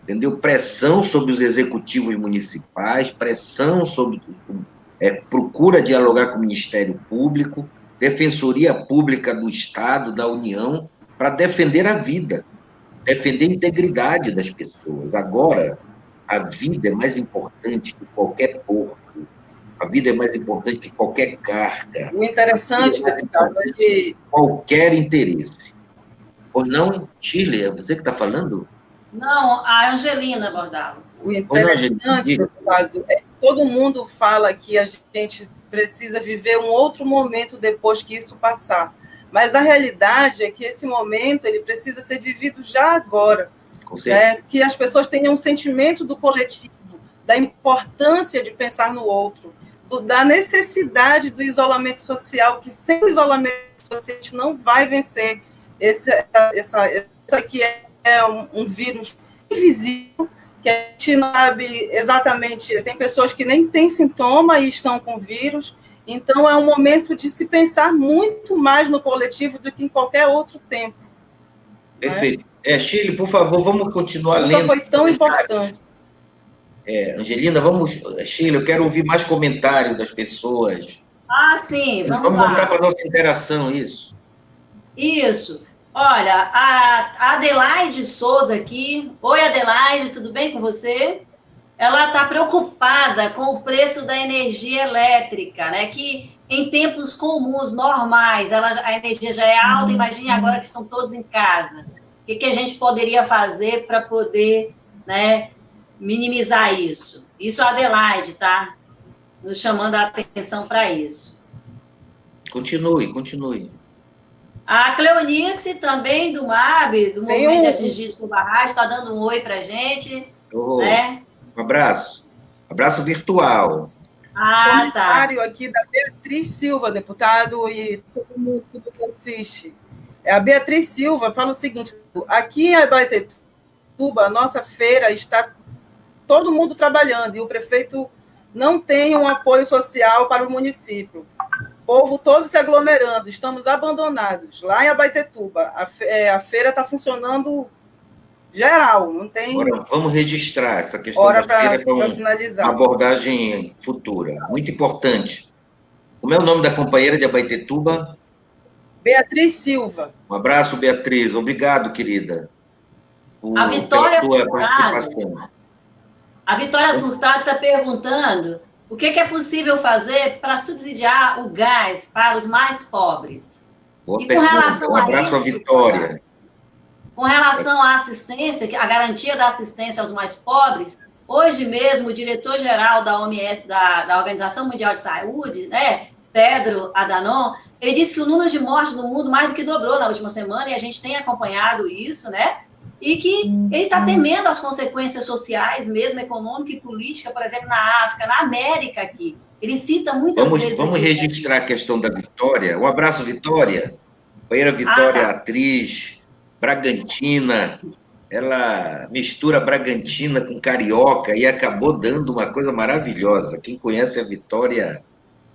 entendeu? Pressão sobre os executivos municipais, pressão sobre... procura dialogar com o Ministério Público, Defensoria Pública do Estado, da União, para defender a vida, defender a integridade das pessoas. Agora, a vida é mais importante que qualquer porco, a vida é mais importante que qualquer carga. O interessante, deputado, é que... Qualquer interesse. Pois não, Shirley, é você que está falando? Não, a Angelina Bordalo. O interessante, deputado, é que todo mundo fala que a gente precisa viver um outro momento depois que isso passar. Mas a realidade é que esse momento ele precisa ser vivido já agora. Que as pessoas tenham um sentimento do coletivo, da importância de pensar no outro, da necessidade do isolamento social, que sem o isolamento social a gente não vai vencer. Esse aqui é um vírus invisível, que a gente não sabe exatamente, tem pessoas que nem têm sintoma e estão com vírus, então é um momento de se pensar muito mais no coletivo do que em qualquer outro tempo. Perfeito. Shirley, por favor, vamos continuar lendo. Então foi tão importante. Angelina, Shirley, eu quero ouvir mais comentários das pessoas. Ah, sim, vamos lá. Vamos voltar para a nossa interação, isso. Isso. Olha, a Adelaide Souza aqui. Oi, Adelaide, tudo bem com você? Ela está preocupada com o preço da energia elétrica, né? Que em tempos comuns, normais, a energia já é alta, imagine agora que estão todos em casa. O que a gente poderia fazer para poder, né, minimizar isso? Isso a Adelaide está nos chamando a atenção para isso. Continue. A Cleonice, também, do MAB, do Movimento de Atingidos por Barragem, está dando um oi para a gente. Né? Um abraço. Abraço virtual. Comentário aqui da Beatriz Silva, deputado, e todo mundo que assiste. A Beatriz Silva fala o seguinte: aqui em Abaetetuba, a nossa feira está todo mundo trabalhando e o prefeito não tem um apoio social para o município. O povo todo se aglomerando, estamos abandonados. Lá em Abaetetuba, a feira está funcionando geral, não tem... Agora, vamos registrar essa questão da feira para uma abordagem futura. Muito importante. Como é o nome da companheira de Abaetetuba? Beatriz Silva. Um abraço, Beatriz. Obrigado, querida, a Vitória pela tua participação. A Vitória Furtado está perguntando o que é possível fazer para subsidiar o gás para os mais pobres. Boa E pergunta. com relação Um abraço a à isso, Vitória. com relação à assistência, a garantia da assistência aos mais pobres, hoje mesmo o diretor-geral da OMS, da Organização Mundial de Saúde, né, Tedros Adhanom, ele disse que o número de mortes no mundo mais do que dobrou na última semana, e a gente tem acompanhado isso, né? E que ele está temendo as consequências sociais, mesmo econômica e política, por exemplo, na África, na América aqui. Ele cita muitas vezes... Vamos registrar a questão da Vitória. Um abraço, Vitória. Companheira Vitória, atriz, Bragantina. Ela mistura Bragantina com carioca e acabou dando uma coisa maravilhosa. Quem conhece a Vitória,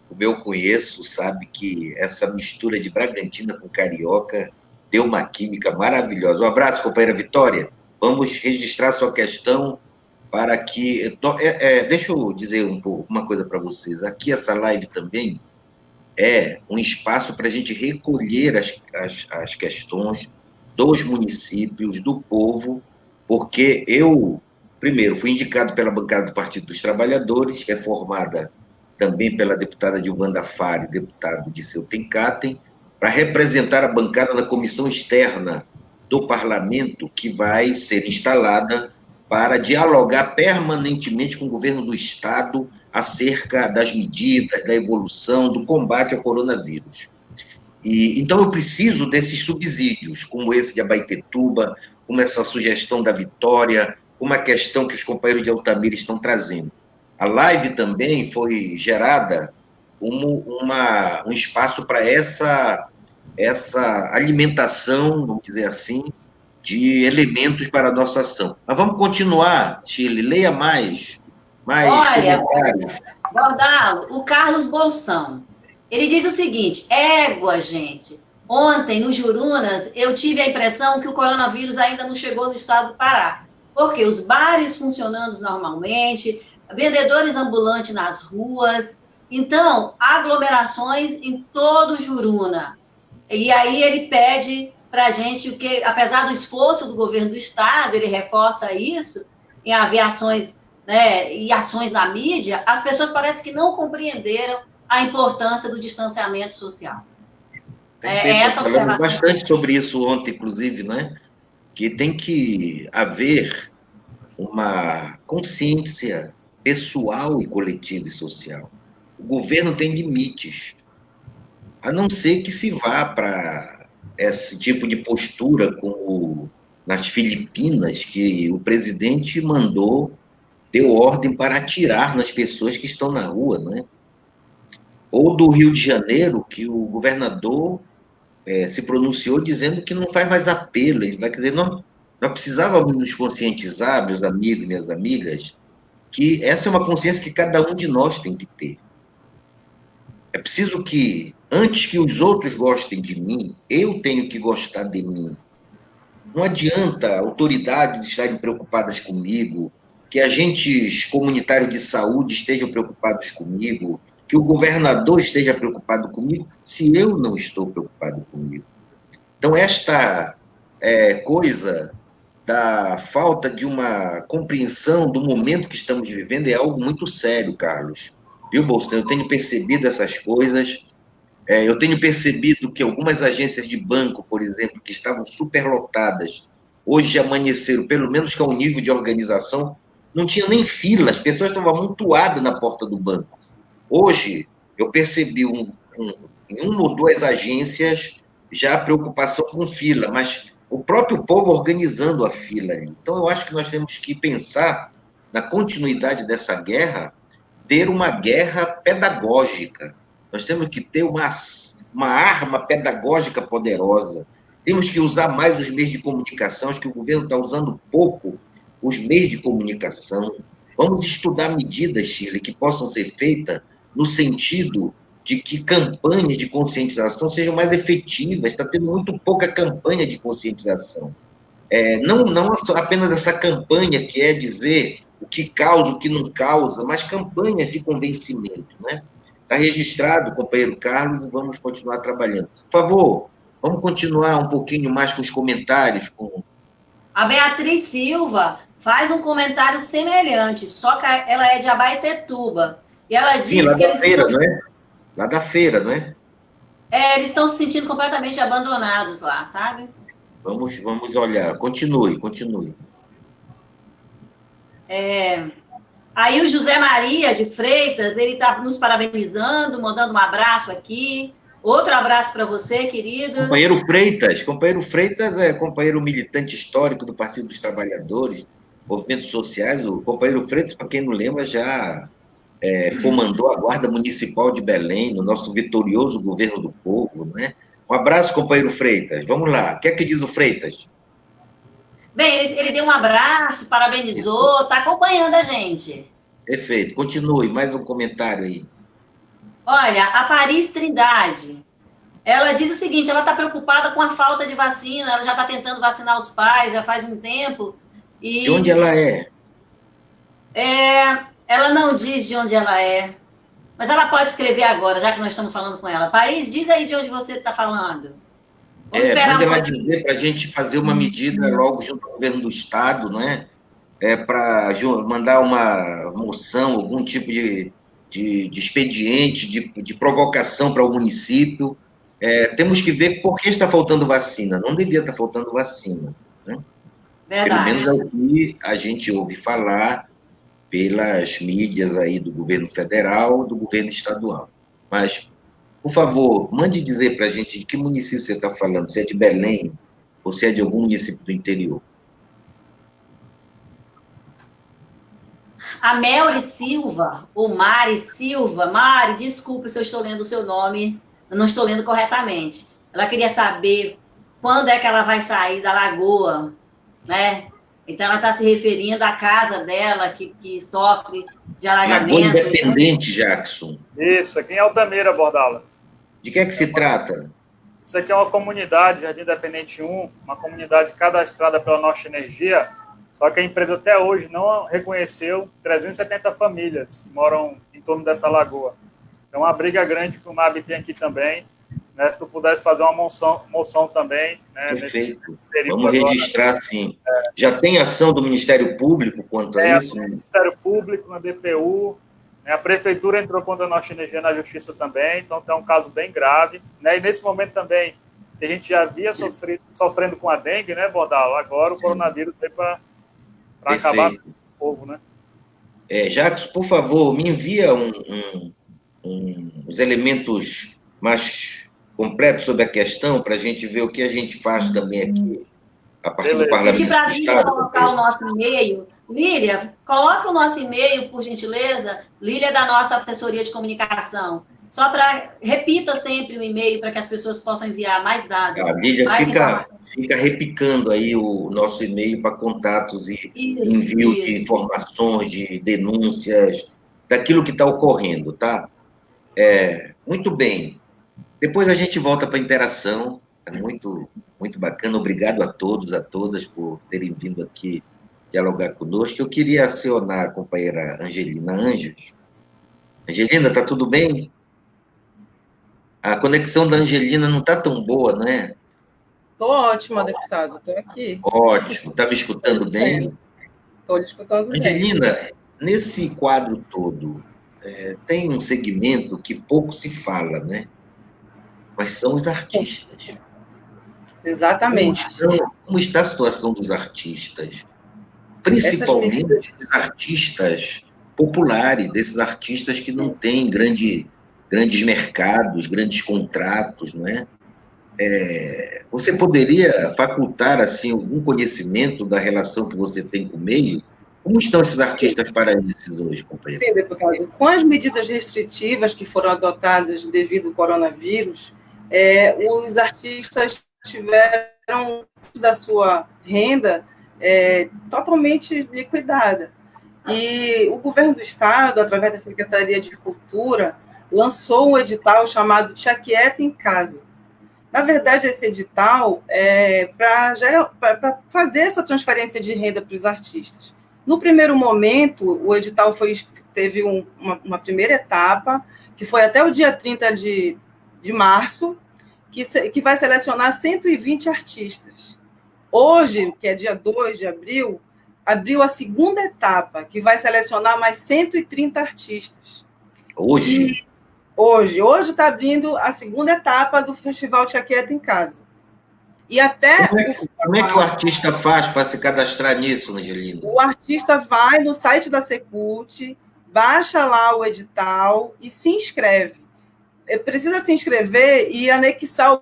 como eu conheço, sabe que essa mistura de Bragantina com carioca deu uma química maravilhosa. Um abraço, companheira Vitória. Vamos registrar sua questão para que... deixa eu dizer uma coisa para vocês. Aqui, essa live também é um espaço para a gente recolher as questões dos municípios, do povo, porque eu, primeiro, fui indicado pela bancada do Partido dos Trabalhadores, que é formada também pela deputada Dilvanda Fari, deputado Disseu Tencaten, para representar a bancada na comissão externa do parlamento, que vai ser instalada para dialogar permanentemente com o governo do Estado acerca das medidas, da evolução, do combate ao coronavírus. Então, eu preciso desses subsídios, como esse de Abaetetuba, como essa sugestão da Vitória, como a questão que os companheiros de Altamira estão trazendo. A live também foi gerada como um espaço para essa alimentação, vamos dizer assim, de elementos para a nossa ação. Mas vamos continuar, Shirley, leia mais Olha, comentários. Bordalo, o Carlos Bolsão, ele diz o seguinte: égua, gente, ontem no Jurunas eu tive a impressão que o coronavírus ainda não chegou no estado do Pará, porque os bares funcionando normalmente, vendedores ambulantes nas ruas, então, aglomerações em todo o Juruna. E aí ele pede para a gente, que apesar do esforço do governo do estado, ele reforça isso, em aviações, né, e ações na mídia, as pessoas parecem que não compreenderam a importância do distanciamento social. Essa observação. Falamos bastante sobre isso ontem, inclusive, né? Que tem que haver uma consciência pessoal e coletiva e social. O governo tem limites, a não ser que se vá para esse tipo de postura como nas Filipinas, que o presidente deu ordem para atirar nas pessoas que estão na rua, né? Ou do Rio de Janeiro, que o governador se pronunciou dizendo que não faz mais apelo. Ele vai dizer, nós precisávamos nos conscientizar, meus amigos e minhas amigas, que essa é uma consciência que cada um de nós tem que ter. É preciso que, antes que os outros gostem de mim, eu tenho que gostar de mim. Não adianta autoridades estarem preocupadas comigo, que agentes comunitários de saúde estejam preocupados comigo, que o governador esteja preocupado comigo, se eu não estou preocupado comigo. Então, esta coisa da falta de uma compreensão do momento que estamos vivendo é algo muito sério, Carlos. Viu, Bolsonaro? Eu tenho percebido essas coisas. Eu tenho percebido que algumas agências de banco, por exemplo, que estavam superlotadas, hoje amanheceram, pelo menos com um nível de organização, não tinha nem fila, as pessoas estavam amontoadas na porta do banco. Hoje, eu percebi em uma ou duas agências já a preocupação com fila, mas o próprio povo organizando a fila. Então, eu acho que nós temos que pensar na continuidade dessa guerra, ter uma guerra pedagógica. Nós temos que ter uma arma pedagógica poderosa. Temos que usar mais os meios de comunicação, acho que o governo está usando pouco os meios de comunicação. Vamos estudar medidas, Shirley, que possam ser feitas no sentido de que campanhas de conscientização sejam mais efetivas. Está tendo muito pouca campanha de conscientização. Não apenas essa campanha que é dizer o que causa, o que não causa, mas campanhas de convencimento, né? Está registrado, companheiro Carlos, e vamos continuar trabalhando. Por favor, vamos continuar um pouquinho mais com os comentários. A Beatriz Silva faz um comentário semelhante, só que ela é de Abaetetuba. E ela diz Sim, lá que da eles feira, estão, não é? Lá da feira, não é? eles estão se sentindo completamente abandonados lá, sabe? Vamos olhar. Continue. Aí o José Maria de Freitas, ele está nos parabenizando, mandando um abraço aqui. Outro abraço para você, querido. Companheiro Freitas é companheiro militante histórico do Partido dos Trabalhadores, movimentos sociais. O companheiro Freitas, para quem não lembra, já comandou a Guarda Municipal de Belém, no nosso vitorioso governo do povo, né? Um abraço, companheiro Freitas. Vamos lá. O que é que diz o Freitas? Bem, ele deu um abraço, parabenizou, está acompanhando a gente. Perfeito. Continue. Mais um comentário aí. Olha, a Paris Trindade, ela diz o seguinte, ela está preocupada com a falta de vacina, ela já está tentando vacinar os pais, já faz um tempo. E de onde ela é? Ela não diz de onde ela é, mas ela pode escrever agora, já que nós estamos falando com ela. Paris, diz aí de onde você está falando. Vamos esperar manda um ela pouquinho. dizer para a gente fazer uma medida logo junto ao governo do Estado, não é? Para mandar uma moção, algum tipo de expediente, de provocação para o município. Temos que ver por que está faltando vacina. Não devia estar faltando vacina. Né? Pelo menos é o que a gente ouve falar pelas mídias aí do governo federal, do governo estadual. Mas, por favor, mande dizer para a gente de que município você está falando, se é de Belém ou se é de algum município do interior. A Melri Silva, ou Mari Silva. Mari, desculpe se eu estou lendo o seu nome, eu não estou lendo corretamente. Ela queria saber quando é que ela vai sair da lagoa, né? Então, ela está se referindo à casa dela, que sofre de alagamento. Lagoa Independente, Jackson. Isso, aqui em Altamira, Bordala. De que é que se trata? Isso aqui é uma comunidade, Jardim Independente 1, uma comunidade cadastrada pela Norte Energia, só que a empresa até hoje não reconheceu 370 famílias que moram em torno dessa lagoa. Então, uma briga grande que o MAB tem aqui também, né, se tu pudesse fazer uma moção também. Né, perfeito. Vamos registrar, sim. Já tem ação do Ministério Público quanto a isso? Né? Ministério Público, na DPU, né, a Prefeitura entrou contra a Norte Energia na Justiça também, então tem um caso bem grave. Né, e nesse momento também, a gente já havia sofrendo com a dengue, né, Bordal? Agora o coronavírus veio para acabar com o povo, né? Jackson, por favor, me envia os elementos mais completos sobre a questão para a gente ver o que a gente faz também aqui, a partir do Parlamento Pedir para a do Lília Estado. colocar o nosso e-mail. Lília, coloca o nosso e-mail, por gentileza. Lília é da nossa assessoria de comunicação. Só para, repita sempre o e-mail para que as pessoas possam enviar mais dados. A Lília mais fica repicando aí o nosso e-mail para contatos e envio de informações, de denúncias, daquilo que está ocorrendo, tá? Muito bem. Depois a gente volta para a interação. É muito, muito bacana. Obrigado a todos, a todas por terem vindo aqui dialogar conosco. Eu queria acionar a companheira Angelina Anjos. Angelina, está tudo bem? A conexão da Angelina não está tão boa, não é? Estou ótima, deputado. Estou aqui. Ótimo. Está me escutando bem? Estou lhe escutando bem. Angelina, nesse quadro todo, tem um segmento que pouco se fala, né? Mas são os artistas. Exatamente. Como está a situação dos artistas? Principalmente dos artistas populares, desses artistas que não têm grandes mercados, grandes contratos, não é? Você poderia facultar assim, algum conhecimento da relação que você tem com o meio? Como estão esses artistas paraenses hoje, companheiro? Sim, deputado. Com as medidas restritivas que foram adotadas devido ao coronavírus, os artistas tiveram da sua renda totalmente liquidada. E o governo do Estado, através da Secretaria de Cultura, lançou um edital chamado Te Aquieta em Casa. Na verdade, esse edital é para fazer essa transferência de renda para os artistas. No primeiro momento, o edital teve uma primeira etapa, que foi até o dia 30 de março, que vai selecionar 120 artistas. Hoje, que é dia 2 de abril, abriu a segunda etapa, que vai selecionar mais 130 artistas. Hoje? Hoje está abrindo a segunda etapa do Festival Tia Quieta em Casa. E até... Como é que o artista faz para se cadastrar nisso, Angelina? O artista vai no site da Secult, baixa lá o edital e se inscreve. Precisa se inscrever e anexar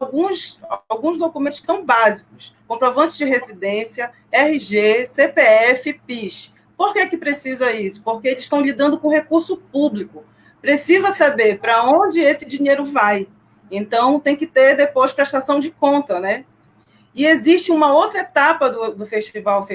alguns documentos que são básicos. Comprovante de residência, RG, CPF, PIS. Por que precisa isso? Porque eles estão lidando com recurso público. Precisa saber para onde esse dinheiro vai. Então, tem que ter depois prestação de conta, né? E existe uma outra etapa do Festival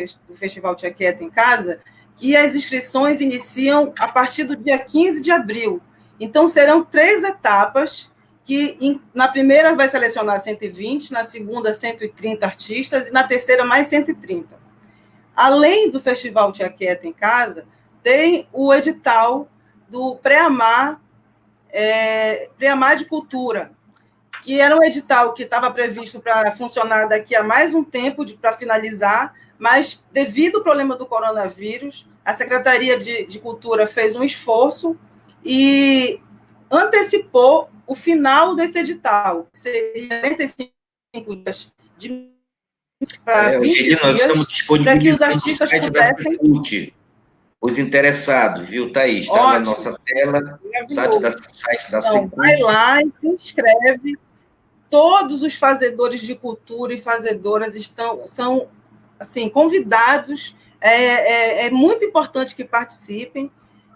Tia Quieta em Casa, que as inscrições iniciam a partir do dia 15 de abril. Então, serão 3 etapas, que na primeira vai selecionar 120, na segunda 130 artistas, e na terceira mais 130. Além do Festival Tia Quieta em Casa, tem o edital do Pré-Amar de Cultura, que era um edital que estava previsto para funcionar daqui a mais um tempo, para finalizar, mas devido ao problema do coronavírus, a Secretaria de Cultura fez um esforço e antecipou o final desse edital, que seria 45 dias para 20 dias, para que os artistas pudessem... Os interessados, viu, Thaís? Está na nossa tela, site da Secult. Vai lá e se inscreve. Todos os fazedores de cultura e fazedoras são assim, convidados. É muito importante que participem.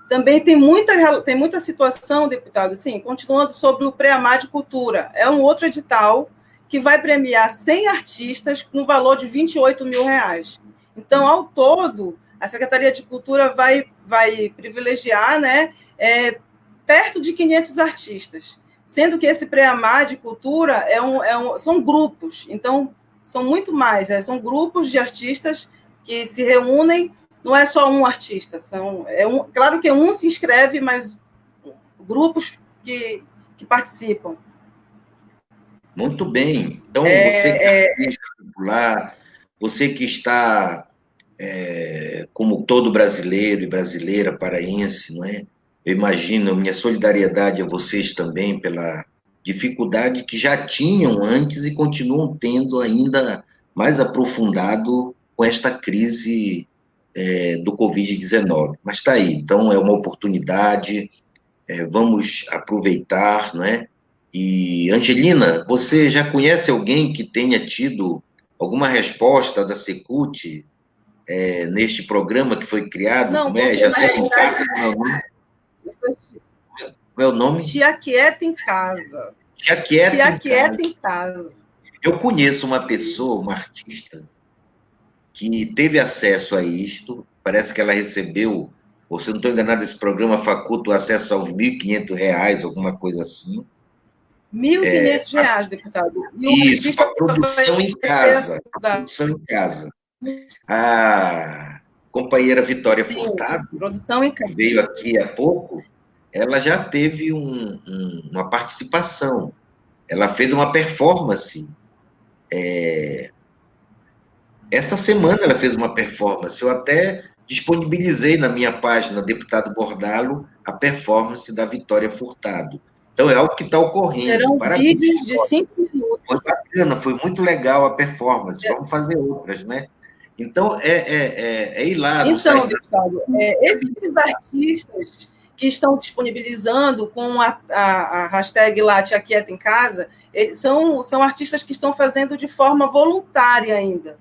Também tem muita situação, deputado, assim, continuando sobre o Pré-Amar de Cultura. É um outro edital que vai premiar 100 artistas com um valor de R$28 mil. Então, ao todo, a Secretaria de Cultura vai privilegiar, né, perto de 500 artistas, sendo que esse Pré-Amar de Cultura são grupos, então são muito mais, são grupos de artistas que se reúnem, não é só um artista, claro que um se inscreve, mas grupos que participam. Muito bem. Então, você que é artista popular, você que está, como todo brasileiro e brasileira paraense, não é? Eu imagino minha solidariedade a vocês também pela dificuldade que já tinham antes e continuam tendo ainda mais aprofundado com esta crise do Covid-19. Mas está aí, então é uma oportunidade, vamos aproveitar, não é? E, Angelina, você já conhece alguém que tenha tido alguma resposta da Secult neste programa que foi criado? Não, como já tem em casa, qual é o nome? Tia Quieta em Casa. Tia Quieta em Casa. Eu conheço uma pessoa, uma artista, que teve acesso a isto, parece que ela recebeu, ou se eu não estou enganado, esse programa faculta o acesso aos R$1.500, alguma coisa assim. R$1.500, deputado. Isso, a produção em casa. Produção em casa. A companheira Vitória Furtado, produção em casa, veio aqui há pouco, ela já teve uma participação. Ela fez uma performance. Esta semana ela fez uma performance. Eu até disponibilizei na minha página, Deputado Bordalo, a performance da Vitória Furtado. Então, é algo que está ocorrendo. Serão vídeos de 5 minutos. Foi bacana, foi muito legal a performance. Vamos fazer outras, né? Então, ir lá no site... Então, deputado, esses artistas que estão disponibilizando com a hashtag lá, Tia Quieta em Casa, são artistas que estão fazendo de forma voluntária ainda.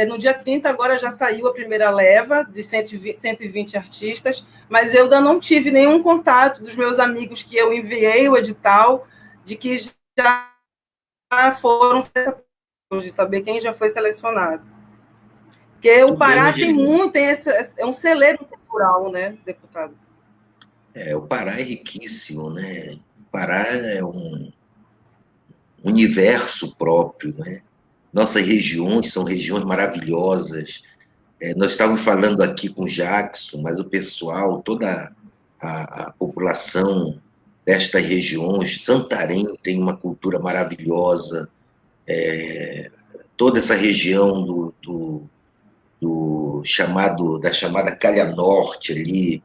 No dia 30, agora já saiu a primeira leva de 120 artistas, mas eu ainda não tive nenhum contato dos meus amigos que eu enviei o edital, de que já foram de saber quem já foi selecionado. Porque o Pará tem muito, é um celeiro cultural, né, deputado? O Pará é riquíssimo, né? O Pará é um universo próprio, né? Nossas regiões são regiões maravilhosas. Nós estávamos falando aqui com o Jackson, mas o pessoal, toda a população destas regiões, Santarém tem uma cultura maravilhosa, toda essa região do da chamada Calha Norte ali,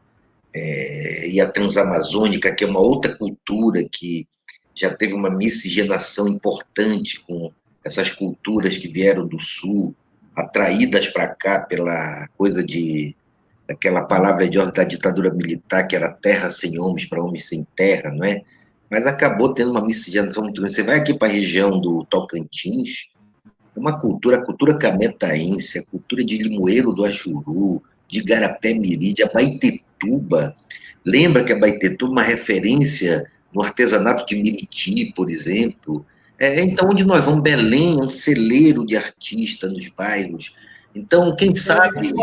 e a Transamazônica, que é uma outra cultura que já teve uma miscigenação importante com essas culturas que vieram do Sul, atraídas para cá pela coisa daquela palavra da ditadura militar, que era terra sem homens para homens sem terra, não é? Mas acabou tendo uma miscigenação muito grande. Você vai aqui para a região do Tocantins, é uma cultura, a cultura cametaense, a cultura de Limoeiro do Achuru, de Igarapé-Miri, de Abaetetuba. Lembra que Abaetetuba é uma referência no artesanato de Miriti, por exemplo? Então, onde nós vamos? Belém é um celeiro de artistas nos bairros. Então, quem sabe,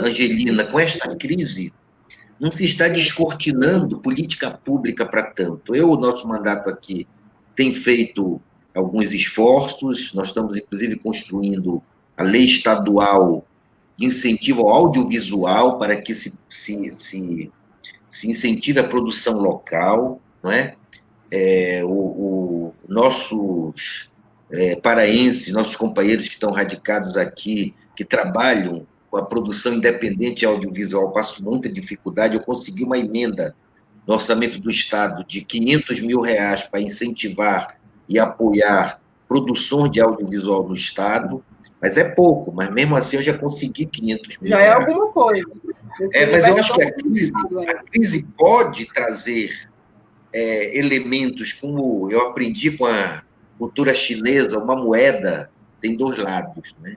Angelina, com esta crise, não se está descortinando política pública para tanto. O nosso mandato aqui tem feito alguns esforços, nós estamos, inclusive, construindo a lei estadual de incentivo ao audiovisual para que se incentive a produção local, não é? Nossos paraenses, nossos companheiros que estão radicados aqui, que trabalham com a produção independente audiovisual, passo muita dificuldade. Eu consegui uma emenda no orçamento do Estado de R$500 mil para incentivar e apoiar produções de audiovisual no Estado, mas é pouco, mas mesmo assim eu já consegui R$500 mil. Já é alguma coisa. Mas eu acho que a crise pode trazer elementos, como eu aprendi com a cultura chinesa, uma moeda tem dois lados, né?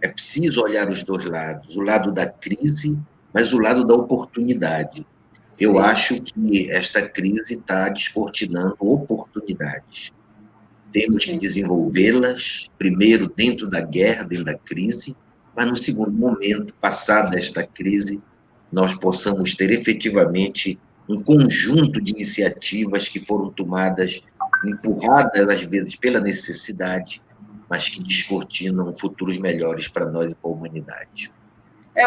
É preciso olhar os dois lados, o lado da crise, mas o lado da oportunidade. Sim. Eu acho que esta crise está descortinando oportunidades. Temos que desenvolvê-las, primeiro dentro da guerra, dentro da crise, mas no segundo momento, passada esta crise, nós possamos ter efetivamente um conjunto de iniciativas que foram tomadas, empurradas às vezes pela necessidade, mas que descortinam futuros melhores para nós e para a humanidade.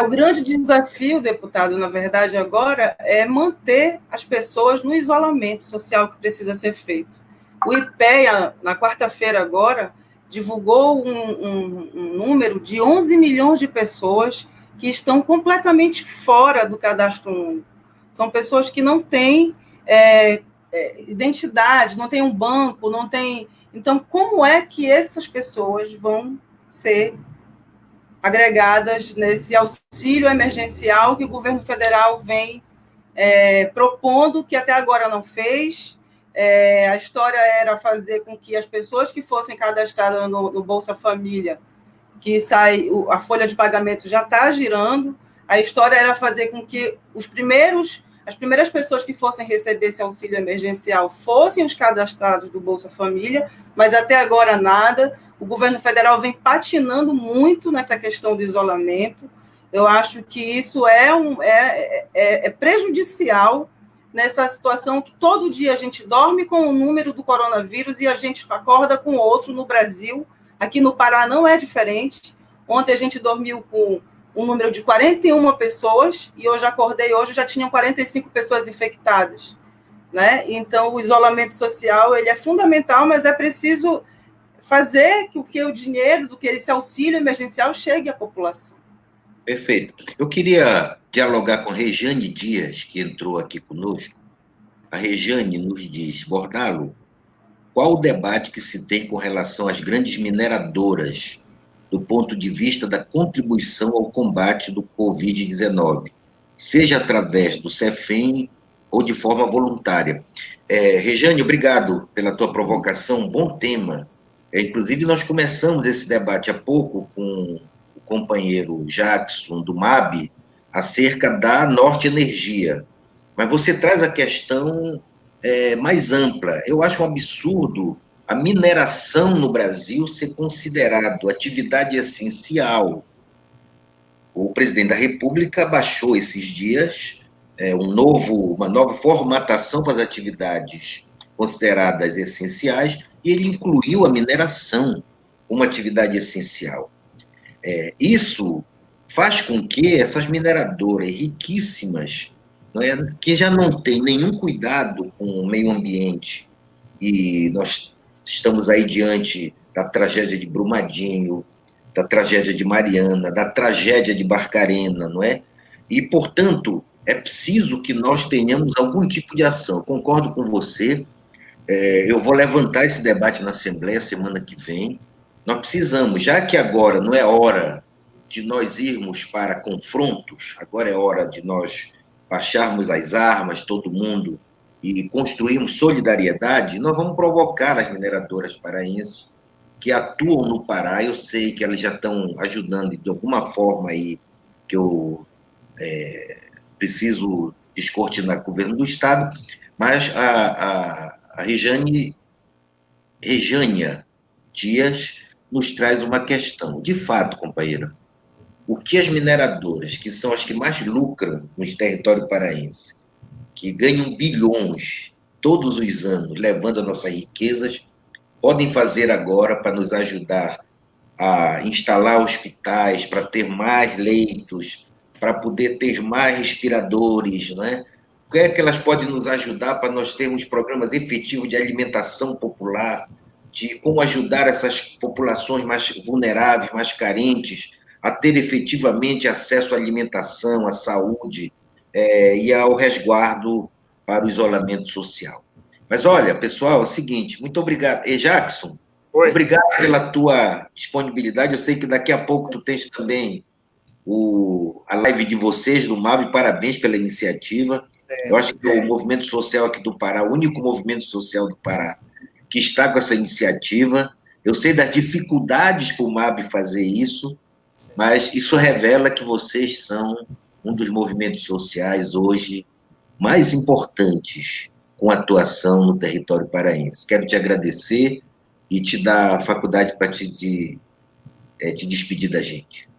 O grande desafio, deputado, na verdade, agora, é manter as pessoas no isolamento social que precisa ser feito. O IPEA, na quarta-feira agora, divulgou um número de 11 milhões de pessoas que estão completamente fora do cadastro único. São pessoas que não têm identidade, não têm um banco, não têm... Então, como é que essas pessoas vão ser agregadas nesse auxílio emergencial que o governo federal vem propondo, que até agora não fez? A história era fazer com que as pessoas que fossem cadastradas no Bolsa Família, que a folha de pagamento já está girando, a história era fazer com que as primeiras pessoas que fossem receber esse auxílio emergencial fossem os cadastrados do Bolsa Família, mas até agora nada. O governo federal vem patinando muito nessa questão do isolamento. Eu acho que isso é prejudicial nessa situação que todo dia a gente dorme com o número do coronavírus e a gente acorda com outro no Brasil. Aqui no Pará não é diferente. Ontem a gente dormiu com um número de 41 pessoas e hoje já tinham 45 pessoas infectadas, né? Então, o isolamento social ele é fundamental, mas é preciso fazer que o dinheiro, que esse auxílio emergencial chegue à população. Perfeito. Eu queria dialogar com a Rejane Dias, que entrou aqui conosco. A Rejane nos diz, Bordalo, qual o debate que se tem com relação às grandes mineradoras do ponto de vista da contribuição ao combate do Covid-19, seja através do CEFEM ou de forma voluntária? Rejane, obrigado pela tua provocação, bom tema. Inclusive, nós começamos esse debate há pouco com o companheiro Jackson, do MAB, acerca da Norte Energia. Mas você traz a questão mais ampla. Eu acho um absurdo a mineração no Brasil ser considerado atividade essencial. O presidente da República baixou esses dias uma nova formatação para as atividades consideradas essenciais e ele incluiu a mineração como atividade essencial. Isso faz com que essas mineradoras riquíssimas, que já não têm nenhum cuidado com o meio ambiente, e nós estamos aí diante da tragédia de Brumadinho, da tragédia de Mariana, da tragédia de Barcarena, não é? E, portanto, é preciso que nós tenhamos algum tipo de ação. Concordo com você, eu vou levantar esse debate na Assembleia semana que vem. Nós precisamos, já que agora não é hora de nós irmos para confrontos, agora é hora de nós baixarmos as armas, todo mundo, e construirmos solidariedade, nós vamos provocar as mineradoras paraenses que atuam no Pará. Eu sei que elas já estão ajudando de alguma forma aí, que eu preciso descortinar com o governo do Estado, mas a Rejânia Dias nos traz uma questão. De fato, companheira, o que as mineradoras, que são as que mais lucram no território paraense, que ganham bilhões todos os anos, levando as nossas riquezas, podem fazer agora para nos ajudar a instalar hospitais, para ter mais leitos, para poder ter mais respiradores, não é? O que é que elas podem nos ajudar para nós termos programas efetivos de alimentação popular, de como ajudar essas populações mais vulneráveis, mais carentes, a ter efetivamente acesso à alimentação, à saúde e ao resguardo para o isolamento social. Mas olha, pessoal, é o seguinte, muito obrigado. Jackson, Oi. Obrigado pela tua disponibilidade. Eu sei que daqui a pouco tu tens também a live de vocês do MAB, parabéns pela iniciativa. Eu acho que o movimento social aqui do Pará, o único movimento social do Pará que está com essa iniciativa. Eu sei das dificuldades para o MAB fazer isso, mas isso revela que vocês são um dos movimentos sociais hoje mais importantes com atuação no território paraense. Quero te agradecer e te dar a faculdade para te despedir da gente.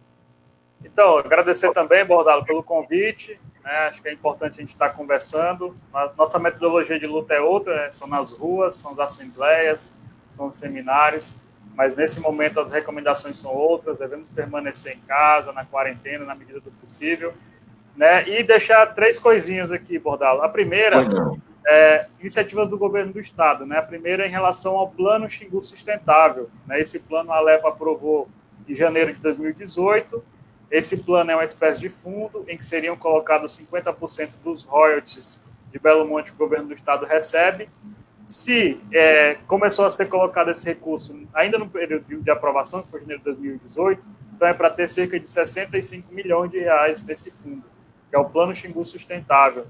Então, agradecer também, Bordalo, pelo convite. Acho que é importante a gente estar conversando. Nossa metodologia de luta é outra, são nas ruas, são as assembleias, são os seminários, mas nesse momento as recomendações são outras, devemos permanecer em casa, na quarentena, na medida do possível, e deixar 3 coisinhas aqui, Bordalo. A primeira iniciativas do governo do Estado. A primeira em relação ao Plano Xingu Sustentável. Esse plano a Alepa aprovou em janeiro de 2018. Esse plano é uma espécie de fundo em que seriam colocados 50% dos royalties de Belo Monte que o governo do Estado recebe. Se começou a ser colocado esse recurso ainda no período de aprovação, que foi janeiro de 2018, então é para ter cerca de 65 milhões de reais desse fundo, que é o Plano Xingu Sustentável.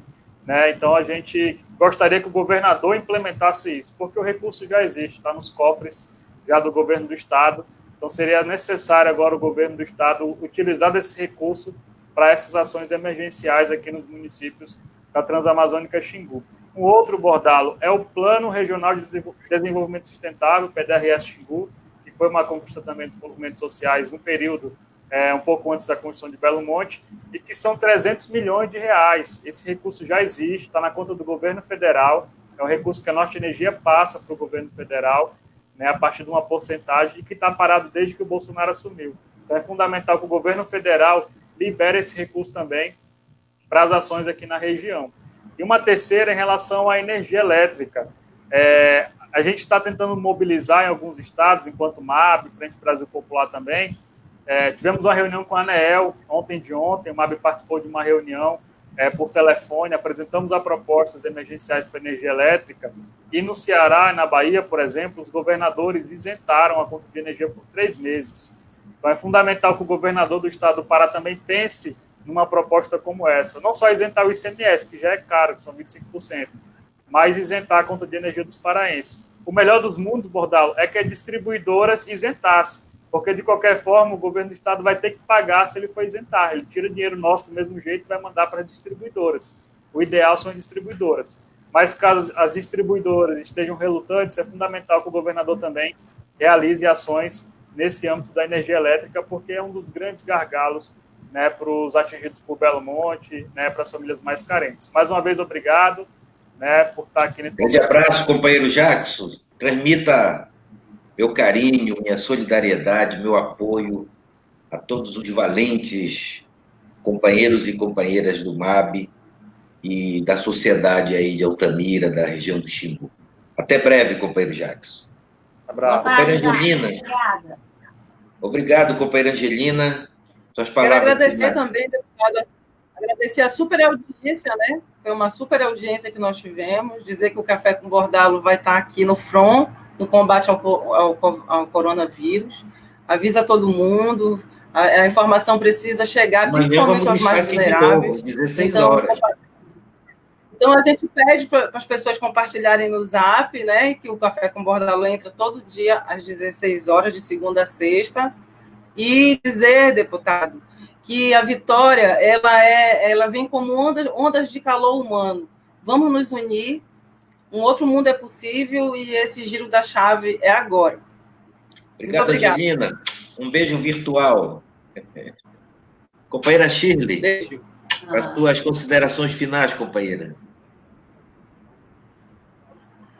Então, a gente gostaria que o governador implementasse isso, porque o recurso já existe, está nos cofres já do governo do Estado. Então, seria necessário agora o governo do Estado utilizar desse recurso para essas ações emergenciais aqui nos municípios da Transamazônica Xingu. Um outro, Bordalo, é o Plano Regional de Desenvolvimento Sustentável, PDRS Xingu, que foi uma conquista também dos movimentos sociais no período um pouco antes da construção de Belo Monte, e que são 300 milhões de reais. Esse recurso já existe, está na conta do governo federal, é um recurso que a Norte Energia passa para o governo federal, a partir de uma porcentagem, e que está parado desde que o Bolsonaro assumiu. Então, é fundamental que o governo federal libere esse recurso também para as ações aqui na região. E uma terceira em relação à energia elétrica. A gente está tentando mobilizar em alguns estados, enquanto MAB, Frente Brasil Popular também. Tivemos uma reunião com a ANEEL ontem, o MAB participou de uma reunião por telefone, apresentamos as propostas emergenciais para energia elétrica, e no Ceará e na Bahia, por exemplo, os governadores isentaram a conta de energia por 3 meses. Então, é fundamental que o governador do estado do Pará também pense numa proposta como essa. Não só isentar o ICMS, que já é caro, que são 25%, mas isentar a conta de energia dos paraenses. O melhor dos mundos, Bordalo, é que as distribuidoras isentassem, porque, de qualquer forma, o governo do estado vai ter que pagar se ele for isentar. Ele tira dinheiro nosso do mesmo jeito e vai mandar para as distribuidoras. O ideal são as distribuidoras. Mas, caso as distribuidoras estejam relutantes, é fundamental que o governador também realize ações nesse âmbito da energia elétrica, porque é um dos grandes gargalos para os atingidos por Belo Monte, para as famílias mais carentes. Mais uma vez, obrigado por estar aqui nesse Grande abraço, companheiro Jackson. Transmita meu carinho, minha solidariedade, meu apoio a todos os valentes companheiros e companheiras do MAB e da sociedade aí de Altamira, da região do Xingu. Até breve, companheiro Jackson. Abraço. Companheira Angelina. Obrigada. Obrigado, companheira Angelina. Suas Quero palavras agradecer finais. também, deputada, agradecer a super audiência, né? Foi uma super audiência que nós tivemos. Dizer que o Café com Bordalo vai estar aqui no front, no combate ao coronavírus. Avisa todo mundo, a informação precisa chegar, Amanhã vamos principalmente aos estar mais aqui de novo, vulneráveis. às 16 Então, horas. então a gente pede para as pessoas compartilharem no Zap, né? Que o Café com Bordalo entra todo dia às 16 horas, de segunda a sexta. E dizer, deputado, que a vitória ela vem como ondas de calor humano. Vamos nos unir, um outro mundo é possível e esse giro da chave é agora. Obrigado, Angelina. Um beijo virtual. Companheira Shirley, Beijo. as suas considerações finais, companheira.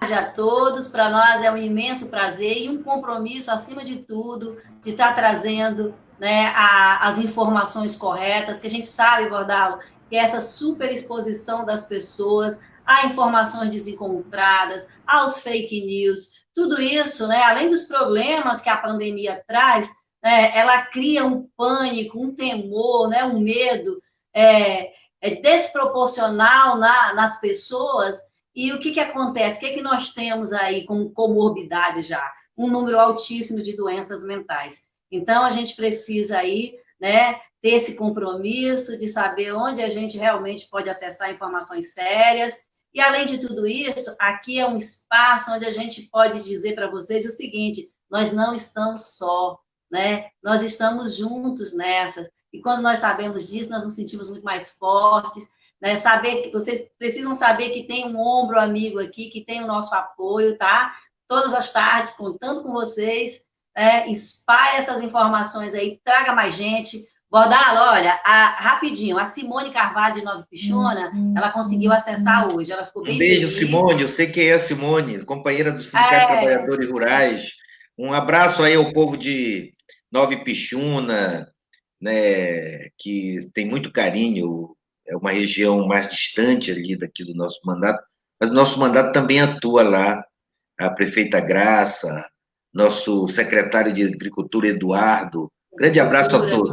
A todos, para nós é um imenso prazer e um compromisso, acima de tudo, de estar trazendo, né, as informações corretas, que a gente sabe, Bordalo, que essa superexposição das pessoas a informações desencontradas, aos fake news, tudo isso, né, além dos problemas que a pandemia traz, né, ela cria um pânico, um temor, né, um medo desproporcional nas pessoas. E o que acontece? O que nós temos aí como comorbidade já? Um número altíssimo de doenças mentais. Então, a gente precisa aí, né, ter esse compromisso de saber onde a gente realmente pode acessar informações sérias. E, além de tudo isso, aqui é um espaço onde a gente pode dizer para vocês o seguinte: nós não estamos só, né? Nós estamos juntos nessa. E quando nós sabemos disso, nós nos sentimos muito mais fortes. Né, saber que vocês precisam saber que tem um ombro amigo aqui, que tem o nosso apoio, tá? Todas as tardes, contando com vocês, espalhe essas informações aí, traga mais gente. Bordalo, olha, rapidinho, a Simone Carvalho de Nova Pixuna, ela conseguiu acessar hoje, ela ficou bem beijo, feliz. Simone, eu sei quem é a Simone, companheira do Sindicato de Trabalhadores Rurais. Um abraço aí ao povo de Nova Pixuna, né, que tem muito carinho. É uma região mais distante ali daqui do nosso mandato, mas o nosso mandato também atua lá. A prefeita Graça, nosso secretário de Agricultura, Eduardo. Grande abraço a todos.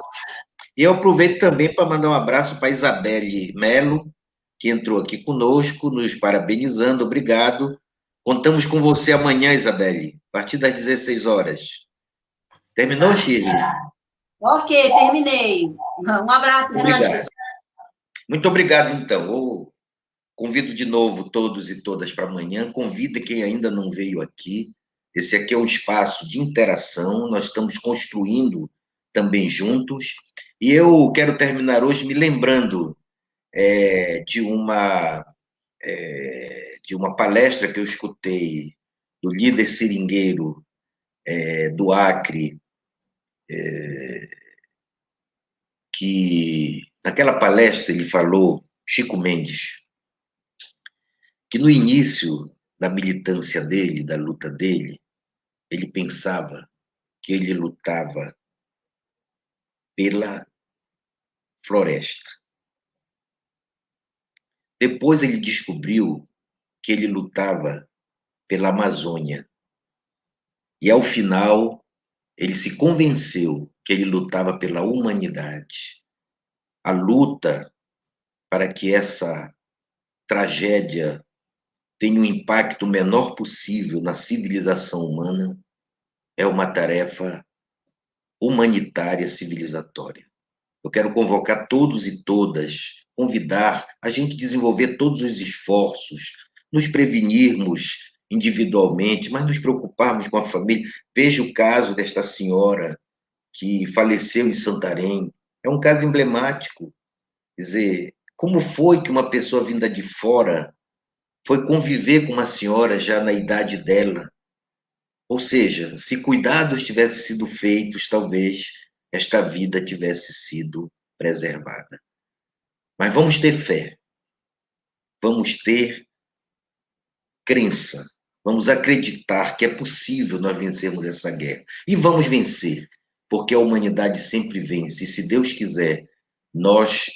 E eu aproveito também para mandar um abraço para a Isabelle Melo, que entrou aqui conosco, nos parabenizando. Obrigado. Contamos com você amanhã, Isabelle, a partir das 16 horas. Terminou, Shirley? Ok, terminei. Um abraço grande, pessoal. Muito obrigado, então. Eu convido de novo todos e todas para amanhã. Convida quem ainda não veio aqui. Esse aqui é um espaço de interação. Nós estamos construindo também juntos. E eu quero terminar hoje me lembrando de uma palestra que eu escutei do líder seringueiro do Acre, que naquela palestra ele falou, Chico Mendes, que no início da militância dele, da luta dele, ele pensava que ele lutava pela floresta. Depois ele descobriu que ele lutava pela Amazônia. E, ao final, ele se convenceu que ele lutava pela humanidade. A luta para que essa tragédia tenha o impacto menor possível na civilização humana é uma tarefa humanitária civilizatória. Eu quero convocar todos e todas, convidar a gente desenvolver todos os esforços, nos prevenirmos individualmente, mas nos preocuparmos com a família. Veja o caso desta senhora que faleceu em Santarém. É um caso emblemático. Quer dizer, como foi que uma pessoa vinda de fora foi conviver com uma senhora já na idade dela? Ou seja, se cuidados tivessem sido feitos, talvez esta vida tivesse sido preservada. Mas vamos ter fé, vamos ter crença, vamos acreditar que é possível nós vencermos essa guerra. E vamos vencer, porque a humanidade sempre vence. E se Deus quiser, nós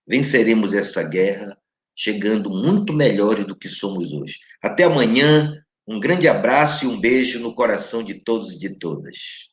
venceremos essa guerra, chegando muito melhores do que somos hoje. Até amanhã, um grande abraço e um beijo no coração de todos e de todas.